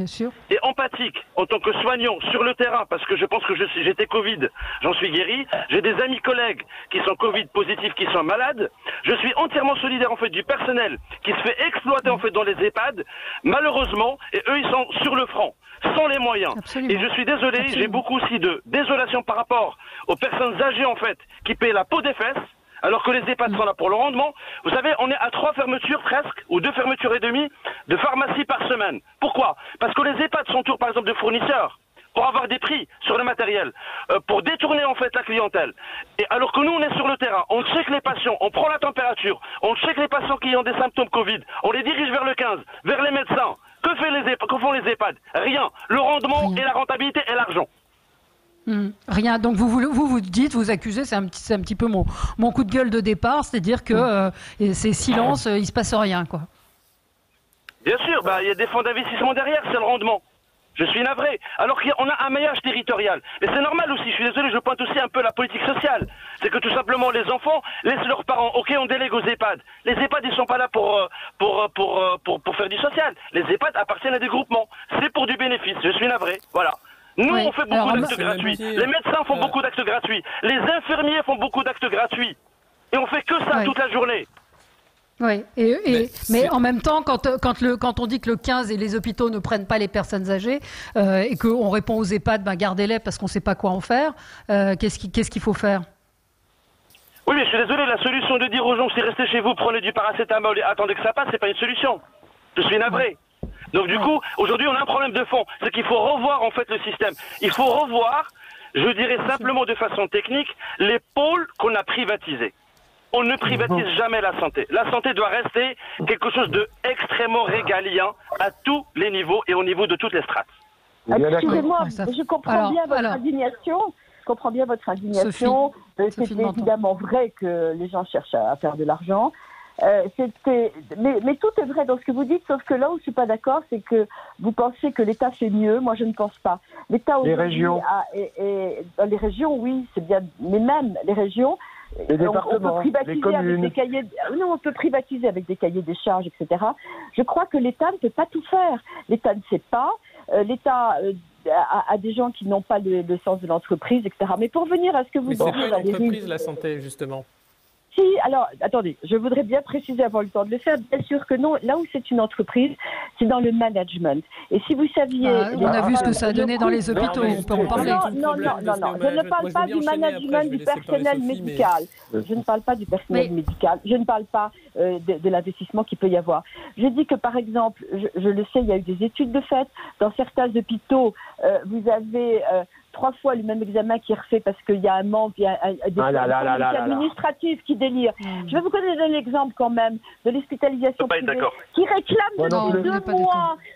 et empathique en tant que soignant sur le terrain, parce que je pense que j'étais Covid, j'en suis guéri. J'ai des amis collègues qui sont Covid positifs, qui sont malades. Je suis entièrement solidaire en fait du personnel qui se fait exploiter en fait dans les EHPAD, malheureusement, et eux ils sont sur le front, sans les moyens. Absolument. Et je suis désolé, j'ai beaucoup aussi de désolation par rapport aux personnes âgées en fait qui paient la peau des fesses. Alors que les EHPAD sont là pour le rendement. Vous savez, on est à 3 fermetures presque, ou 2 fermetures et demie, de pharmacie par semaine. Pourquoi ? Parce que les EHPAD s'entourent par exemple de fournisseurs pour avoir des prix sur le matériel, pour détourner en fait la clientèle. Et alors que nous, on est sur le terrain, on check les patients, on prend la température, on check les patients qui ont des symptômes Covid, on les dirige vers le 15, vers les médecins. Que font les EHPAD ? Rien. Le rendement et la rentabilité et l'argent. Rien. Donc vous dites, vous accusez, c'est un petit peu mon coup de gueule de départ, c'est-à-dire que c'est silence, il se passe rien, quoi. Bien sûr, il y a des fonds d'investissement derrière, c'est le rendement. Je suis navré. Alors qu'on a un maillage territorial. Mais c'est normal aussi, je suis désolé, je pointe aussi un peu la politique sociale. C'est que tout simplement les enfants laissent leurs parents. Ok, on délègue aux EHPAD. Les EHPAD, ils sont pas là pour faire du social. Les EHPAD appartiennent à des groupements. C'est pour du bénéfice. Je suis navré. Voilà. Nous, on fait beaucoup d'actes gratuits. Les médecins font beaucoup d'actes gratuits. Les infirmiers font beaucoup d'actes gratuits. Et on fait que ça toute la journée. Oui, mais en même temps, quand on dit que le 15 et les hôpitaux ne prennent pas les personnes âgées et qu'on répond aux EHPAD, gardez-les parce qu'on ne sait pas quoi en faire, qu'est-ce qu'il faut faire? Oui, mais je suis désolé, la solution de dire aux gens, si restez chez vous, prenez du paracétamol et attendez que ça passe, c'est pas une solution. Je suis navré. Donc du coup, aujourd'hui, on a un problème de fond. C'est qu'il faut revoir en fait le système. Il faut revoir, je dirais simplement de façon technique, les pôles qu'on a privatisés. On ne privatise jamais la santé. La santé doit rester quelque chose de extrêmement régalien à tous les niveaux et au niveau de toutes les strates. Excusez-moi, je comprends bien votre indignation. Je comprends bien votre indignation. C'est évidemment vrai que les gens cherchent à faire de l'argent. Mais tout est vrai dans ce que vous dites, sauf que là où je suis pas d'accord, c'est que vous pensez que l'État fait mieux. Moi, je ne pense pas. L'État les régions, dans les régions, oui, c'est bien, mais même les régions. Les départements, les communes. Avec des cahiers, non, on peut privatiser avec des cahiers des charges, etc. Je crois que l'État ne peut pas tout faire. L'État ne sait pas. L'État a des gens qui n'ont pas le sens de l'entreprise, etc. Mais pour venir à ce que vous dites... Mais c'est pas une entreprise, risques, la santé, justement. Si, alors, attendez, je voudrais bien préciser avant le temps de le faire. Bien sûr que non. Là où c'est une entreprise, c'est dans le management. Et si vous saviez... on a vu ce que ça a donné dans les hôpitaux, on peut en parler. Non. Je ne parle pas du management du personnel médical. Je ne parle pas du personnel médical. Je ne parle pas de l'investissement qu'il peut y avoir. Je dis que, par exemple, je le sais, il y a eu des études de fait. Dans certains hôpitaux, vous avez... 3 fois le même examen qui est refait parce qu'il y a un manque, il y a des administratifs qui délirent. Je vais vous donner l'exemple quand même de l'hospitalisation privée qui réclame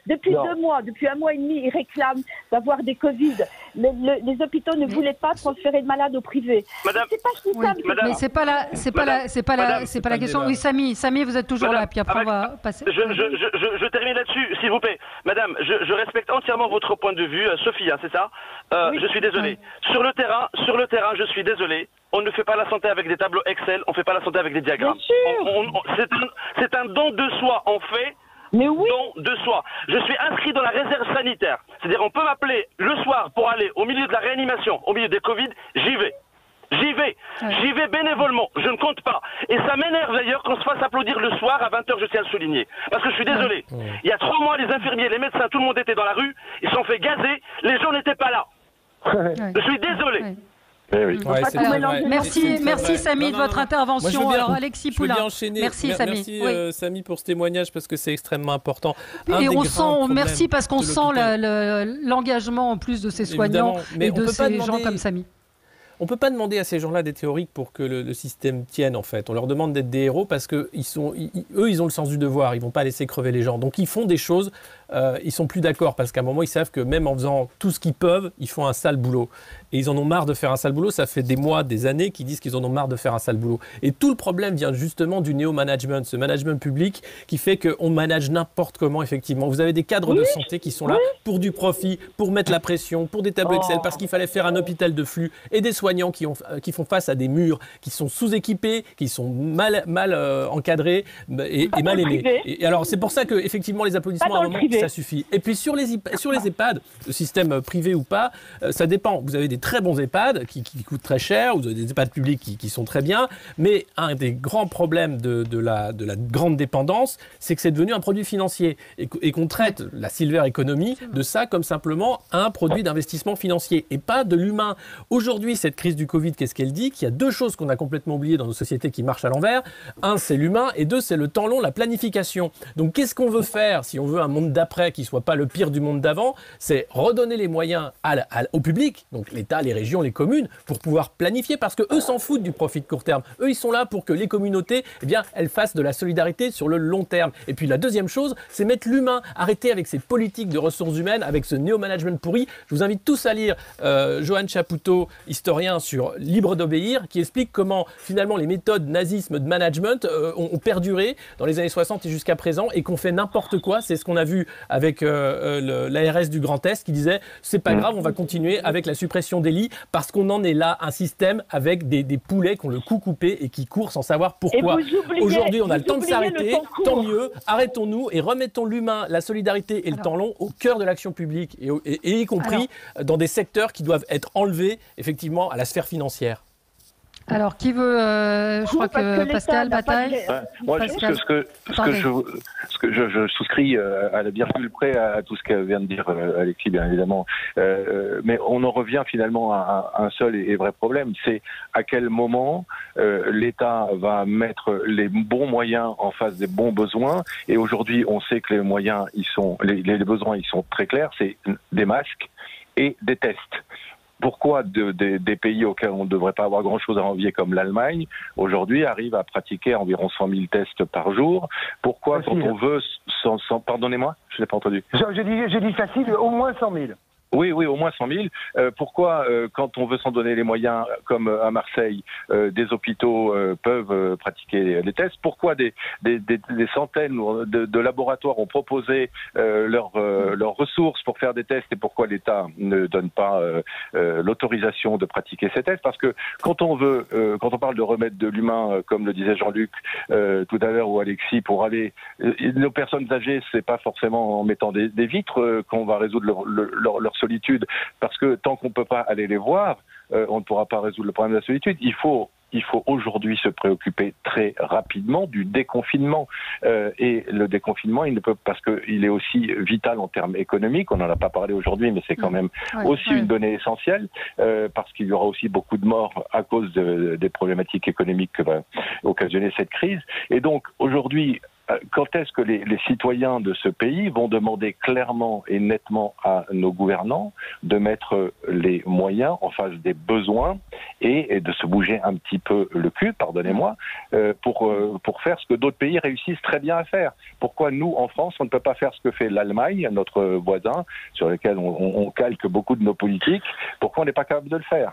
depuis 2 mois, depuis 1 mois et demi, ils réclament d'avoir des Covid. Les hôpitaux ne voulaient pas transférer de malades au privé. Madame, c'est pas si simple. Mais c'est pas la question. Oui, Samy, vous êtes toujours là, puis après on va passer. Je termine là-dessus, s'il vous plaît. Madame, je respecte entièrement votre point de vue. Sophie, c'est ça? Je suis désolé. Sur le terrain, je suis désolé. On ne fait pas la santé avec des tableaux Excel, on ne fait pas la santé avec des diagrammes. C'est un don de soi, on fait don de soi. Je suis inscrit dans la réserve sanitaire. C'est-à-dire on peut m'appeler le soir pour aller au milieu de la réanimation, au milieu des Covid, j'y vais. J'y vais bénévolement, je ne compte pas. Et ça m'énerve d'ailleurs qu'on se fasse applaudir le soir à 20h, je tiens à le souligner. Parce que je suis désolé. Il y a 3 mois, les infirmiers, les médecins, tout le monde était dans la rue, ils se sont fait gazer, les gens n'étaient pas là. Je suis désolé. Merci Samy de votre intervention. Alors Alexis Poulain. Merci Samy pour ce témoignage parce que c'est extrêmement important. Et on sent, merci parce qu'on sent l'engagement en plus de ces soignants et de ces gens comme Samy. On ne peut pas demander à ces gens-là des théoriques pour que le système tienne, en fait. On leur demande d'être des héros parce qu'eux, ils ont le sens du devoir. Ils ne vont pas laisser crever les gens. Donc, ils font des choses, ils ne sont plus d'accord parce qu'à un moment, ils savent que même en faisant tout ce qu'ils peuvent, ils font un sale boulot. Et ils en ont marre de faire un sale boulot. Ça fait des mois, des années qu'ils disent qu'ils en ont marre de faire un sale boulot. Et tout le problème vient justement du néo-management, ce management public qui fait qu'on manage n'importe comment, effectivement. Vous avez des cadres de santé qui sont là pour du profit, pour mettre la pression, pour des tableaux Excel, parce qu'il fallait faire un hôpital de flux et des soignants qui font face à des murs, qui sont sous-équipés, qui sont mal encadrés et mal aimés. Et alors, c'est pour ça que effectivement les applaudissements, à un moment, ça suffit. Et puis sur les EHPAD, le système privé ou pas, ça dépend. Vous avez des très bons EHPAD qui coûtent très cher, vous avez des EHPAD publics qui sont très bien, mais un des grands problèmes de la grande dépendance, c'est que c'est devenu un produit financier et qu'on traite la silver economy de ça comme simplement un produit d'investissement financier et pas de l'humain. Aujourd'hui, cette crise du Covid, qu'est-ce qu'elle dit? Qu'il y a 2 choses qu'on a complètement oubliées dans nos sociétés qui marchent à l'envers. 1, c'est l'humain, et 2, c'est le temps long, la planification. Donc, qu'est-ce qu'on veut faire si on veut un monde d'après qui ne soit pas le pire du monde d'avant? C'est redonner les moyens au public, donc l'État, les régions, les communes, pour pouvoir planifier, parce qu'eux s'en foutent du profit de court terme. Eux, ils sont là pour que les communautés, elles fassent de la solidarité sur le long terme. Et puis, la deuxième chose, c'est mettre l'humain. Arrêter avec ces politiques de ressources humaines, avec ce néo-management pourri. Je vous invite tous à lire Johan Chapoutot, historien sur Libre d'obéir, qui explique comment finalement les méthodes nazisme de management ont perduré dans les années 60 et jusqu'à présent et qu'on fait n'importe quoi. C'est ce qu'on a vu avec l'ARS du Grand Est qui disait c'est pas grave, on va continuer avec la suppression des lits parce qu'on en est là, un système avec des poulets qui ont le cou coupé et qui courent sans savoir pourquoi. Aujourd'hui, on a le temps de s'arrêter, tant mieux, arrêtons-nous et remettons l'humain, la solidarité et le temps long au cœur de l'action publique et y compris dans des secteurs qui doivent être enlevés effectivement à la sphère financière. Alors, qui veut je crois que Pascal Bataille. Moi, ce que je souscris à la virgule près à tout ce que vient de dire Alexis, bien évidemment. Mais on en revient finalement à un seul et vrai problème. C'est à quel moment l'État va mettre les bons moyens en face des bons besoins. Et aujourd'hui, on sait que les moyens, les besoins, ils sont très clairs. C'est des masques et des tests. Pourquoi des pays auxquels on ne devrait pas avoir grand-chose à envier, comme l'Allemagne, aujourd'hui arrivent à pratiquer environ 100 000 tests par jour? Pourquoi, quand on veut... Pardonnez-moi, je n'ai pas entendu. J'ai dit facile, au moins 100 000. Oui, au moins 100 000. Pourquoi, quand on veut s'en donner les moyens, comme à Marseille, des hôpitaux peuvent pratiquer les tests? Pourquoi des centaines de laboratoires ont proposé leurs ressources pour faire des tests, et pourquoi l'État ne donne pas l'autorisation de pratiquer ces tests? Parce que quand on parle de remettre de l'humain, comme le disait Jean-Luc tout à l'heure ou Alexis, pour aller... nos personnes âgées, c'est pas forcément en mettant des vitres qu'on va résoudre leur solitude, parce que tant qu'on ne peut pas aller les voir, on ne pourra pas résoudre le problème de la solitude. Il faut aujourd'hui se préoccuper très rapidement du déconfinement. Et le déconfinement, il ne peut, parce qu'il est aussi vital en termes économiques, on n'en a pas parlé aujourd'hui, mais c'est quand même une donnée essentielle, parce qu'il y aura aussi beaucoup de morts à cause des problématiques économiques que va occasionner cette crise. Et donc, aujourd'hui, quand est-ce que les citoyens de ce pays vont demander clairement et nettement à nos gouvernants de mettre les moyens en face des besoins et de se bouger un petit peu le cul, pardonnez-moi, pour faire ce que d'autres pays réussissent très bien à faire? Pourquoi nous, en France, on ne peut pas faire ce que fait l'Allemagne, notre voisin, sur lequel on calque beaucoup de nos politiques? Pourquoi on n'est pas capable de le faire?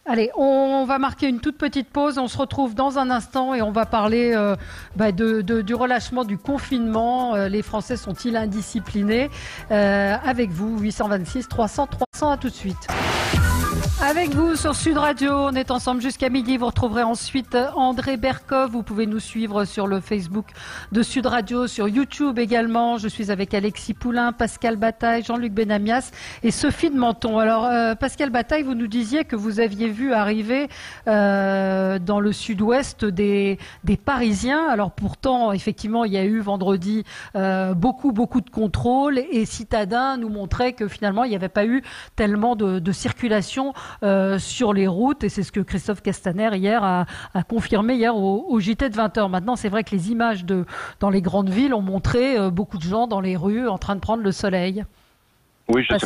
Allez, on va marquer une toute petite pause. On se retrouve dans un instant et on va parler du relâchement du confinement. Les Français sont-ils indisciplinés? Avec vous, 826 300 300, à tout de suite. Avec vous sur Sud Radio, on est ensemble jusqu'à midi. Vous retrouverez ensuite André Berkov. Vous pouvez nous suivre sur le Facebook de Sud Radio, sur YouTube également. Je suis avec Alexis Poulain, Pascal Bataille, Jean-Luc Benamias et Sophie de Menton. Alors, Pascal Bataille, vous nous disiez que vous aviez vu arriver dans le sud-ouest des Parisiens. Alors pourtant, effectivement, il y a eu vendredi beaucoup de contrôles et Citadin nous montrait que finalement, il n'y avait pas eu tellement de circulation sur les routes, et c'est ce que Christophe Castaner hier a confirmé hier au JT de 20h. Maintenant, c'est vrai que les images dans les grandes villes ont montré beaucoup de gens dans les rues en train de prendre le soleil. Oui, je ne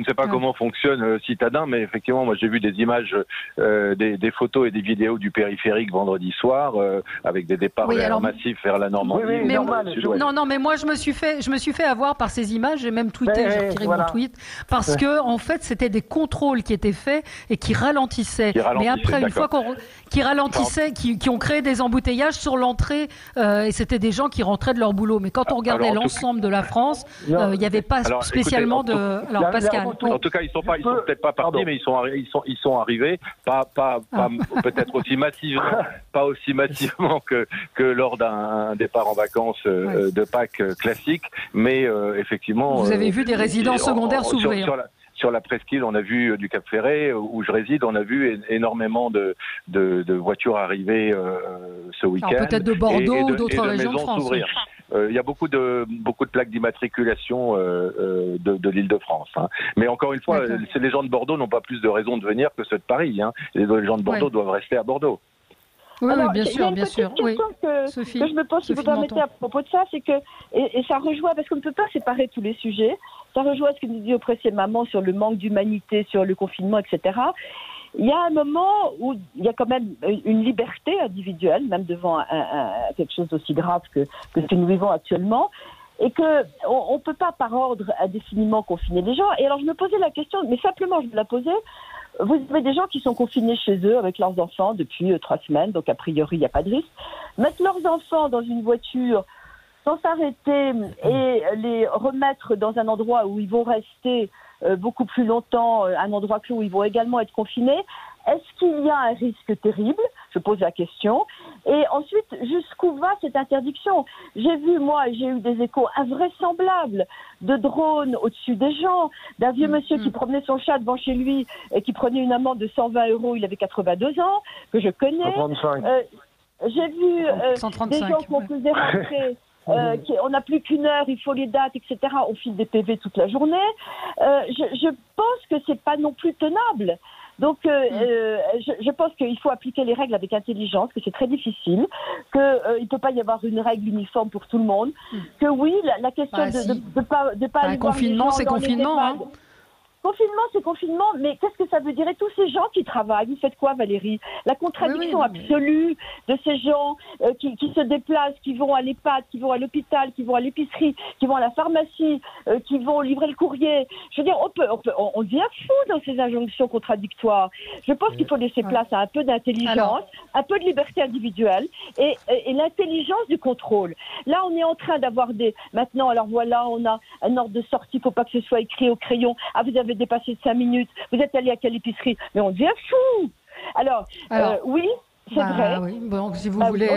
sais pas comment fonctionne Citadin, mais effectivement, moi j'ai vu des images, des photos et des vidéos du périphérique vendredi soir, avec des départs massifs vers la Normandie. Mais moi je me suis fait avoir par ces images. J'ai même tweeté, j'ai retiré mon tweet, parce que en fait c'était des contrôles qui étaient faits et qui ralentissaient. Mais après, une fois qui ralentissaient, qui ont créé des embouteillages sur l'entrée, et c'était des gens qui rentraient de leur boulot. Mais quand on regardait l'ensemble de la France, il n'y avait pas spécialement Alors Pascal. En tout cas, ils sont peut-être pas partis, mais ils sont arrivés, pas peut-être aussi massivement que lors d'un départ en vacances de Pâques classique, mais effectivement. Vous avez vu des résidences secondaires s'ouvrir. Sur la presqu'île, on a vu du Cap Ferret, où je réside, on a vu énormément de voitures arriver ce week-end. Peut-être de Bordeaux ou d'autres régions de France. Il y a beaucoup de plaques d'immatriculation de l'Île-de-France. Hein. Mais encore une fois, les gens de Bordeaux n'ont pas plus de raison de venir que ceux de Paris. Hein. Les gens de Bordeaux doivent rester à Bordeaux. Oui, alors, bien sûr. Il y a une petite question que je me pose, si vous permettez, à propos de ça, c'est que, et ça rejoint, parce qu'on ne peut pas séparer tous les sujets, ça rejoint ce que nous dit Oppressé Maman sur le manque d'humanité, sur le confinement, etc. Il y a un moment où il y a quand même une liberté individuelle, même devant quelque chose d'aussi grave que ce que nous vivons actuellement, et qu'on ne peut pas par ordre indéfiniment confiner les gens. Et alors je me posais la question, mais simplement je me la posais, vous avez des gens qui sont confinés chez eux avec leurs enfants depuis 3 semaines, donc a priori il n'y a pas de risque. Mettre leurs enfants dans une voiture sans s'arrêter et les remettre dans un endroit où ils vont rester beaucoup plus longtemps, un endroit clos où ils vont également être confinés, est-ce qu'il y a un risque terrible? Je pose la question. Et ensuite, jusqu'où va cette interdiction? J'ai eu des échos invraisemblables de drones au-dessus des gens, d'un vieux monsieur qui promenait son chat devant chez lui et qui prenait une amende de 120 €, il avait 82 ans, que je connais. 135. J'ai vu des gens qu'on faisait rentrer. On n'a plus qu'une heure, il faut les dates, etc. On file des PV toute la journée. Je pense que c'est pas non plus tenable. Donc, je pense qu'il faut appliquer les règles avec intelligence, que c'est très difficile, qu'il ne peut pas y avoir une règle uniforme pour tout le monde, que oui, la question de pas aller voir les gens c'est dans les confinement, EHPAD. Confinement, c'est confinement, mais qu'est-ce que ça veut dire? Et tous ces gens qui travaillent, vous faites quoi, Valérie? La contradiction absolue de ces gens qui se déplacent, qui vont à l'EHPAD, qui vont à l'hôpital, qui vont à l'épicerie, qui vont à la pharmacie, qui vont livrer le courrier. Je veux dire, on devient fou dans ces injonctions contradictoires. Je pense qu'il faut laisser place à un peu d'intelligence, un peu de liberté individuelle et l'intelligence du contrôle. Là, on est en train d'avoir maintenant, alors voilà, on a un ordre de sortie, il ne faut pas que ce soit écrit au crayon. Ah, vous avez dépassé de 5 minutes, vous êtes allé à quelle épicerie? Mais on devient fou. Alors oui, c'est vrai. Oui. Bon, si vous voulez.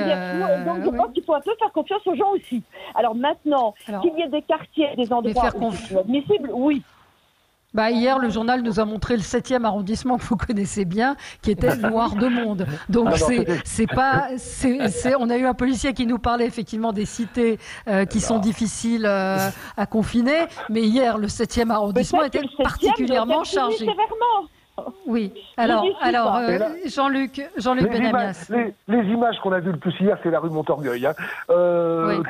Donc je pense qu'il faut un peu faire confiance aux gens aussi. Alors maintenant, qu'il y ait des quartiers, des endroits où c'est admissible, oui. Hier, le journal nous a montré le 7e arrondissement que vous connaissez bien, qui était noir de monde. Donc, on a eu un policier qui nous parlait effectivement des cités qui sont difficiles à confiner. Mais hier, le 7e arrondissement était particulièrement chargé. Oui. Alors, Jean-Luc Benamias. Les images qu'on a vues le plus hier, c'est la rue Montorgueil,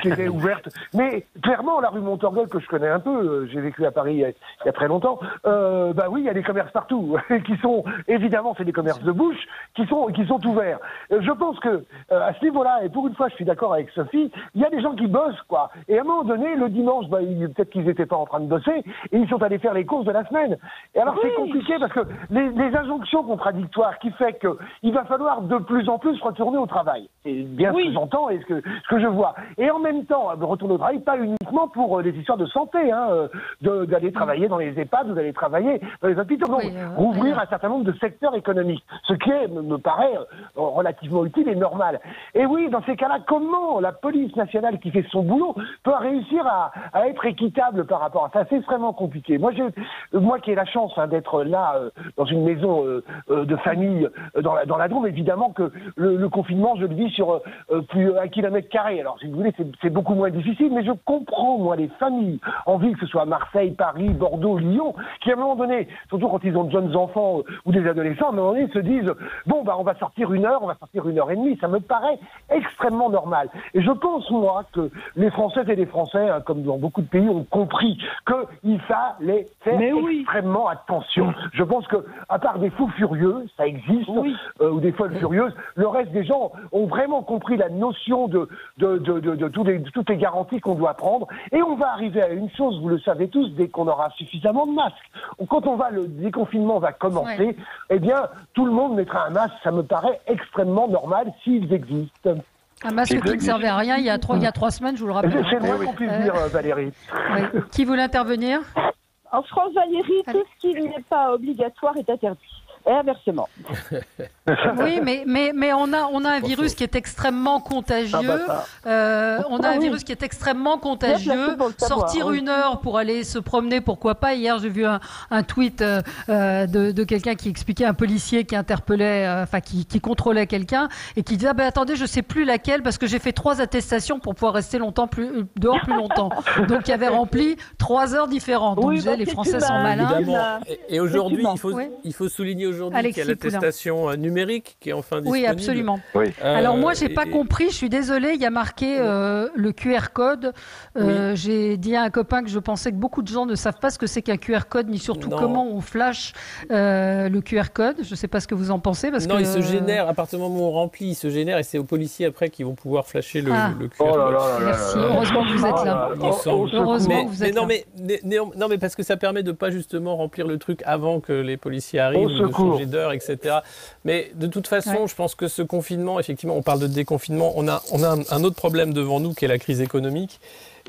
qui était ouverte. Mais clairement, la rue Montorgueil, que je connais un peu, j'ai vécu à Paris il y a très longtemps, oui, il y a des commerces partout, qui sont, évidemment, c'est des commerces de bouche, qui sont ouverts. Je pense que, à ce niveau-là, et pour une fois, je suis d'accord avec Sophie, il y a des gens qui bossent, quoi. Et à un moment donné, le dimanche, peut-être qu'ils n'étaient pas en train de bosser, et ils sont allés faire les courses de la semaine. Et alors, c'est compliqué, parce que les injonctions contradictoires qui fait qu'il va falloir de plus en plus retourner au travail. C'est bien ce que j'entends et ce que je vois. Et en même temps, retourner au travail, pas uniquement pour des histoires de santé, d'aller travailler dans les EHPAD ou d'aller travailler dans les hôpitaux. Donc, rouvrir un certain nombre de secteurs économiques. Ce qui me paraît relativement utile et normal. Et oui, dans ces cas-là, comment la police nationale qui fait son boulot peut réussir à être équitable par rapport à ça? C'est extrêmement compliqué. Moi qui ai la chance d'être là dans une maison de famille dans la Drôme, évidemment que le confinement, je le vis sur plus 1 km². Alors, si vous voulez, c'est beaucoup moins difficile, mais je comprends, moi, les familles en ville, que ce soit Marseille, Paris, Bordeaux, Lyon, qui à un moment donné, surtout quand ils ont de jeunes enfants ou des adolescents, à un moment donné, se disent bon, on va sortir 1 heure, on va sortir 1h30. Ça me paraît extrêmement normal. Et je pense, moi, que les Françaises et les Français, comme dans beaucoup de pays, ont compris qu'il fallait faire extrêmement attention. Je pense que, à part des fous furieux, ça existe, ou des folles furieuses, le reste des gens ont vraiment compris la notion de toutes les garanties qu'on doit prendre. Et on va arriver à une chose, vous le savez tous, dès qu'on aura suffisamment de masques. Quand le déconfinement va commencer, eh bien, tout le monde mettra un masque. Ça me paraît extrêmement normal s'ils existent. Un masque qui ne servait à rien il y a 3 semaines, je vous le rappelle. C'est le moins qu'on puisse dire, Valérie. Qui voulait intervenir? En France, Valérie, tout ce qui n'est pas obligatoire est interdit. Et inversement. Oui, mais on a un virus qui est extrêmement contagieux. On a un virus qui est extrêmement contagieux. Sortir 1 heure pour aller se promener, pourquoi pas. Hier, j'ai vu un tweet de quelqu'un qui expliquait un policier qui interpellait, qui contrôlait quelqu'un et qui disait attendez, je sais plus laquelle parce que j'ai fait 3 attestations pour pouvoir rester dehors plus longtemps. Donc il y avait rempli 3 heures différentes. Donc les Français sont malins. Et aujourd'hui, il faut souligner qu'il y a l'attestation numérique qui est enfin disponible. Oui, absolument. Alors moi, j'ai pas compris, je suis désolée, il y a marqué le QR code. J'ai dit à un copain que je pensais que beaucoup de gens ne savent pas ce que c'est qu'un QR code, ni surtout comment on flash le QR code. Je ne sais pas ce que vous en pensez. Il se génère, à partir du moment où on remplit, il se génère et c'est aux policiers après qui vont pouvoir flasher le QR code. Merci, heureusement que vous êtes là. Heureusement que vous êtes là. Non, mais parce que ça permet de ne pas justement remplir le truc avant que les policiers arrivent. changer d'heure, etc. Mais de toute façon, je pense que ce confinement, effectivement, on parle de déconfinement, on a un autre problème devant nous qui est la crise économique.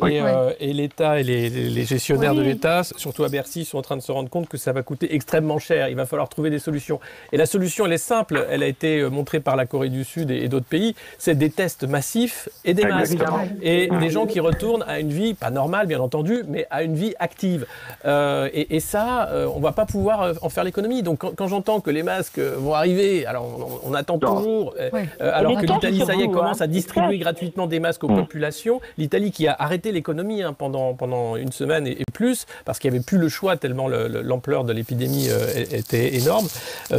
Et l'État et les gestionnaires de l'État, surtout à Bercy, sont en train de se rendre compte que ça va coûter extrêmement cher. Il va falloir trouver des solutions. Et la solution, elle est simple. Elle a été montrée par la Corée du Sud et d'autres pays. C'est des tests massifs et des masques. Et des gens qui retournent à une vie, pas normale, bien entendu, mais à une vie active. Et ça, on ne va pas pouvoir en faire l'économie. Donc, quand j'entends que les masques vont arriver, alors on attend toujours, alors que l'Italie, ça y est, commence à distribuer gratuitement des masques aux populations. L'Italie qui a arrêté l'économie pendant une semaine et plus, parce qu'il n'y avait plus le choix tellement l'ampleur de l'épidémie était énorme.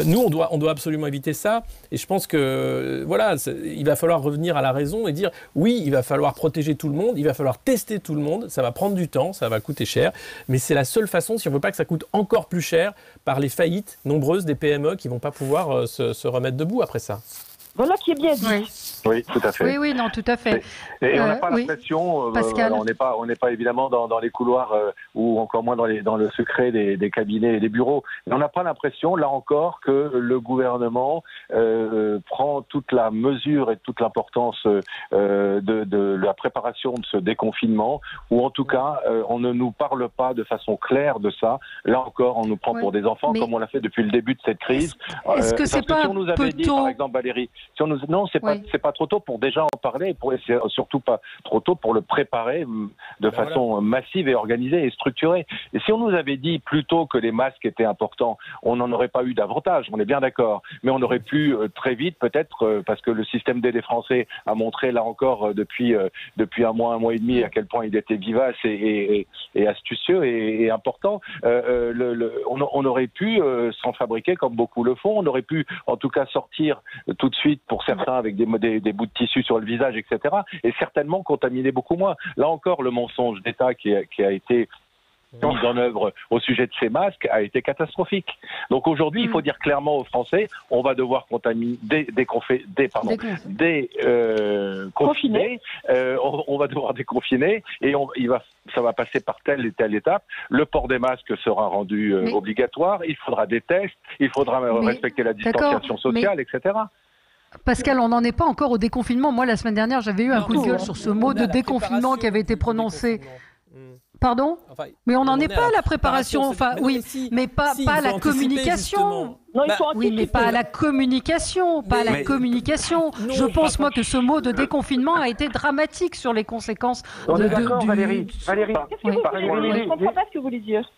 Nous, on doit absolument éviter ça. Et je pense que voilà, il va falloir revenir à la raison et dire oui, il va falloir protéger tout le monde, il va falloir tester tout le monde. Ça va prendre du temps, ça va coûter cher, mais c'est la seule façon, si on ne veut pas que ça coûte encore plus cher, par les faillites nombreuses des PME qui ne vont pas pouvoir se remettre debout après ça. Voilà qui est bien dit. Oui, tout à fait. Oui, non, tout à fait. Et on n'a pas l'impression, on n'est pas évidemment dans les couloirs ou encore moins dans le secret des cabinets et des bureaux. Mais on n'a pas l'impression, là encore, que le gouvernement prend toute la mesure et toute l'importance de la préparation de ce déconfinement, ou en tout cas, on ne nous parle pas de façon claire de ça. Là encore, on nous prend pour des enfants, comme on l'a fait depuis le début de cette crise. Est-ce que c'est pas si on nous avait dit, par exemple, Valérie, non, c'est pas trop tôt pour déjà en parler, et c'est surtout pas trop tôt pour le préparer de façon massive et organisée et structurée. Et si on nous avait dit plutôt que les masques étaient importants, on n'en aurait pas eu davantage, on est bien d'accord. Mais on aurait pu très vite, peut-être, parce que le système D des Français a montré là encore depuis un mois et demi à quel point il était vivace et astucieux et important. On aurait pu s'en fabriquer comme beaucoup le font. On aurait pu en tout cas sortir tout de suite pour certains avec des bouts de tissu sur le visage, etc. Et certainement contaminer beaucoup moins. Là encore, le mensonge d'État qui a été mis en œuvre au sujet de ces masques a été catastrophique. Donc aujourd'hui, il faut dire clairement aux Français, on va devoir confiner, on va devoir déconfiner et ça va passer par telle et telle étape. Le port des masques sera rendu obligatoire, il faudra des tests, il faudra respecter la distanciation sociale, etc. Pascal, on n'en est pas encore au déconfinement. Moi, la semaine dernière, j'avais eu un coup de gueule sur ce mot de déconfinement qui avait été prononcé. Pardon ? Mais on n'en est pas à la préparation. Enfin, oui, mais pas à la communication. Oui, mais pas à la communication. Pas à la communication. Je pense, moi, que ce mot de déconfinement a été dramatique sur les conséquences. On est d'accord, Valérie. Qu'est-ce que vous voulez dire ? Je ne comprends pas ce que vous voulez dire.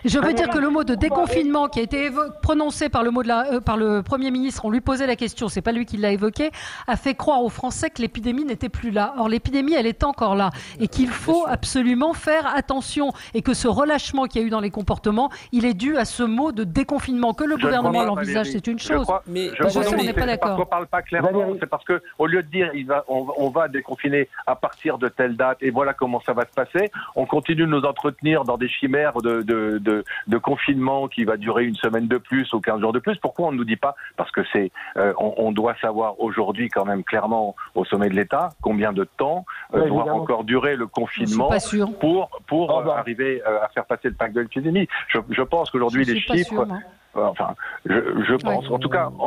Je veux dire que le mot de déconfinement qui a été prononcé par le Premier ministre, on lui posait la question, c'est pas lui qui l'a évoqué, a fait croire aux Français que l'épidémie n'était plus là. Or, l'épidémie, elle est encore là. Et qu'il faut absolument faire attention. Et que ce relâchement qu'il y a eu dans les comportements, il est dû à ce mot de déconfinement. Que le gouvernement l'envisage, c'est une chose. Mais je sais, on n'est pas d'accord. Parce qu'on ne parle pas clairement, c'est parce qu'au lieu de dire on va déconfiner à partir de telle date et voilà comment ça va se passer, on continue de nous entretenir dans des chimères de confinement qui va durer une semaine de plus ou 15 jours de plus. Pourquoi on ne nous dit pas ? Parce que on doit savoir aujourd'hui quand même clairement au sommet de l'État combien de temps doit encore durer le confinement pour arriver à faire passer le pacte de l'épidémie. Je pense qu'aujourd'hui les chiffres... Enfin, je pense. En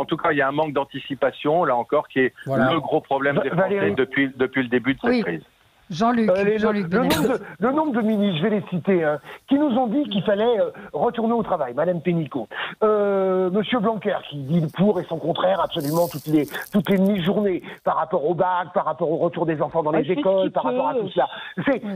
tout cas, il y a un manque d'anticipation là encore qui est le gros problème des Français depuis le début de cette crise. Jean-Luc le nombre de ministres, je vais les citer, qui nous ont dit qu'il fallait retourner au travail. Madame Pénicaud, Monsieur Blanquer qui dit pour et son contraire absolument toutes les demi-journées par rapport au bac, par rapport au retour des enfants dans les écoles, par rapport à tout cela.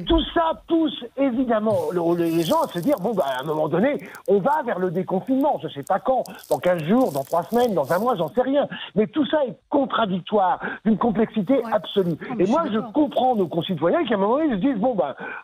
Tout ça pousse évidemment les gens à se dire à un moment donné, on va vers le déconfinement. Je ne sais pas quand, dans 15 jours, dans 3 semaines, dans un mois, j'en sais rien. Mais tout ça est contradictoire, d'une complexité absolue. Et moi, je comprends nos concitoyens qui à un moment donné se disent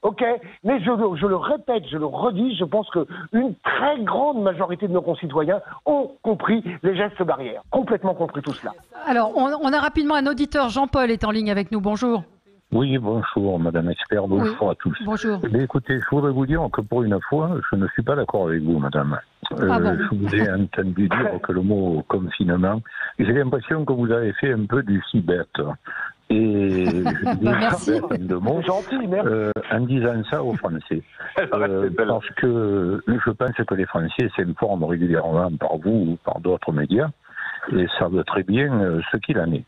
ok, mais je le répète, je le redis, je pense qu'une très grande majorité de nos concitoyens ont compris les gestes barrières, complètement compris tout cela. Alors, on a rapidement un auditeur, Jean-Paul est en ligne avec nous, bonjour. Oui, bonjour Madame Expert, bonjour à tous. Bonjour. Écoutez, je voudrais vous dire que pour une fois, je ne suis pas d'accord avec vous, Madame. Je vous ai entendu dire que le mot confinement, j'ai l'impression que vous avez fait un peu du si bête. Et je dis merci. deux mots, Gentil, merci. en disant ça aux Français. Parce que je pense que les Français s'informent régulièrement par vous ou par d'autres médias et savent très bien ce qu'il en est.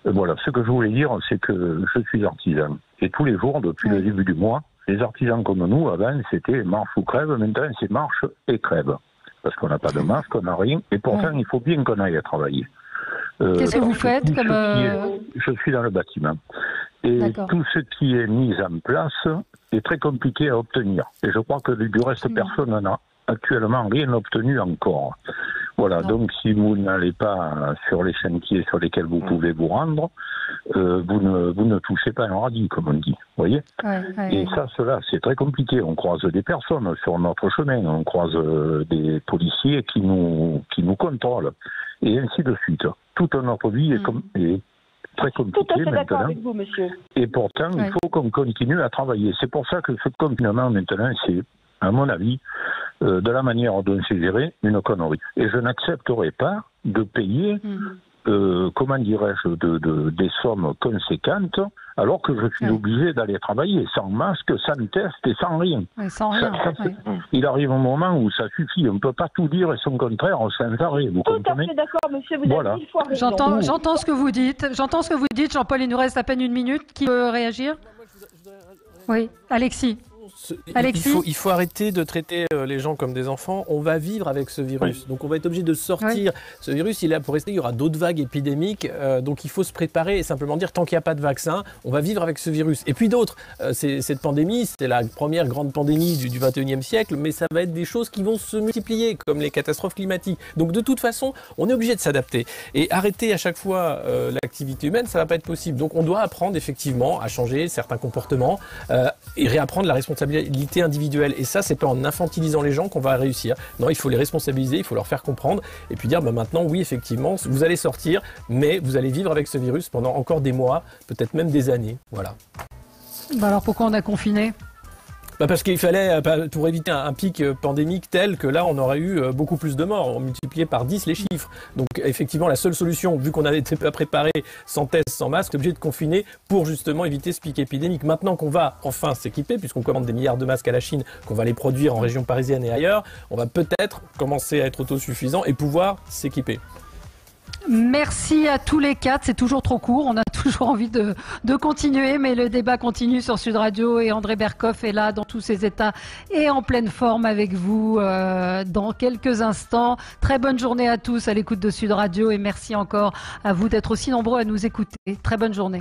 Voilà, ce que je voulais dire, c'est que je suis artisan. Et tous les jours, depuis le début du mois, les artisans comme nous, avant, c'était marche ou crève. Maintenant, c'est marche et crève. Parce qu'on n'a pas de masque, on n'a rien. Et pourtant, il faut bien qu'on aille à travailler. Qu'est-ce que vous faites comme Je suis dans le bâtiment. Et tout ce qui est mis en place est très compliqué à obtenir. Et je crois que du reste, personne n'a actuellement rien obtenu encore. Voilà, donc si vous n'allez pas sur les chantiers sur lesquels vous pouvez vous rendre, vous ne touchez pas un radis, comme on dit. Vous voyez ? Et ça, cela, c'est très compliqué. On croise des personnes sur notre chemin, on croise des policiers qui nous contrôlent, et ainsi de suite. Toute notre vie est très compliquée tout à fait maintenant. d'accord avec vous, monsieur. Et pourtant, il faut qu'on continue à travailler. C'est pour ça que ce confinement, maintenant, c'est, à mon avis, de la manière dont c'est géré, une connerie. Et je n'accepterai pas de payer, comment dirais-je, des sommes conséquentes, alors que je suis obligé d'aller travailler sans masque, sans test et sans rien. Sans rien. Il arrive un moment où ça suffit. On ne peut pas tout dire et son contraire sans arrêt. Vous comprenez ? Tout à fait d'accord, monsieur. Vous avez mille fois raison. J'entends ce que vous dites. J'entends ce que vous dites. Jean-Paul, il nous reste à peine une minute. Qui veut réagir ? Oui, Alexis. Il faut arrêter de traiter les gens comme des enfants. On va vivre avec ce virus. Donc on va être obligé de sortir. Ce virus, il est là pour rester. Il y aura d'autres vagues épidémiques. Donc il faut se préparer et simplement dire, tant qu'il n'y a pas de vaccin, on va vivre avec ce virus. Et puis d'autres. Cette pandémie, c'est la première grande pandémie du 21e siècle, mais ça va être des choses qui vont se multiplier, comme les catastrophes climatiques. Donc de toute façon, on est obligé de s'adapter. Et arrêter à chaque fois l'activité humaine, ça ne va pas être possible. Donc on doit apprendre effectivement à changer certains comportements et réapprendre la responsabilité individuelle. Et ça, c'est pas en infantilisant les gens qu'on va réussir. Non, il faut les responsabiliser, il faut leur faire comprendre et puis dire, maintenant, oui, effectivement, vous allez sortir, mais vous allez vivre avec ce virus pendant encore des mois, peut-être même des années. Voilà. Alors pourquoi on a confiné ? Parce qu'il fallait, pour éviter un pic pandémique tel que là, on aurait eu beaucoup plus de morts. On multipliait par 10 les chiffres. Donc effectivement, la seule solution, vu qu'on avait été préparé sans test, sans masque, obligé de confiner pour justement éviter ce pic épidémique. Maintenant qu'on va enfin s'équiper, puisqu'on commande des milliards de masques à la Chine, qu'on va les produire en région parisienne et ailleurs, on va peut-être commencer à être autosuffisant et pouvoir s'équiper. Merci à tous les quatre, c'est toujours trop court, on a toujours envie de continuer, mais le débat continue sur Sud Radio et André Berkoff est là dans tous ses états et en pleine forme avec vous dans quelques instants. Très bonne journée à tous à l'écoute de Sud Radio et merci encore à vous d'être aussi nombreux à nous écouter. Très bonne journée.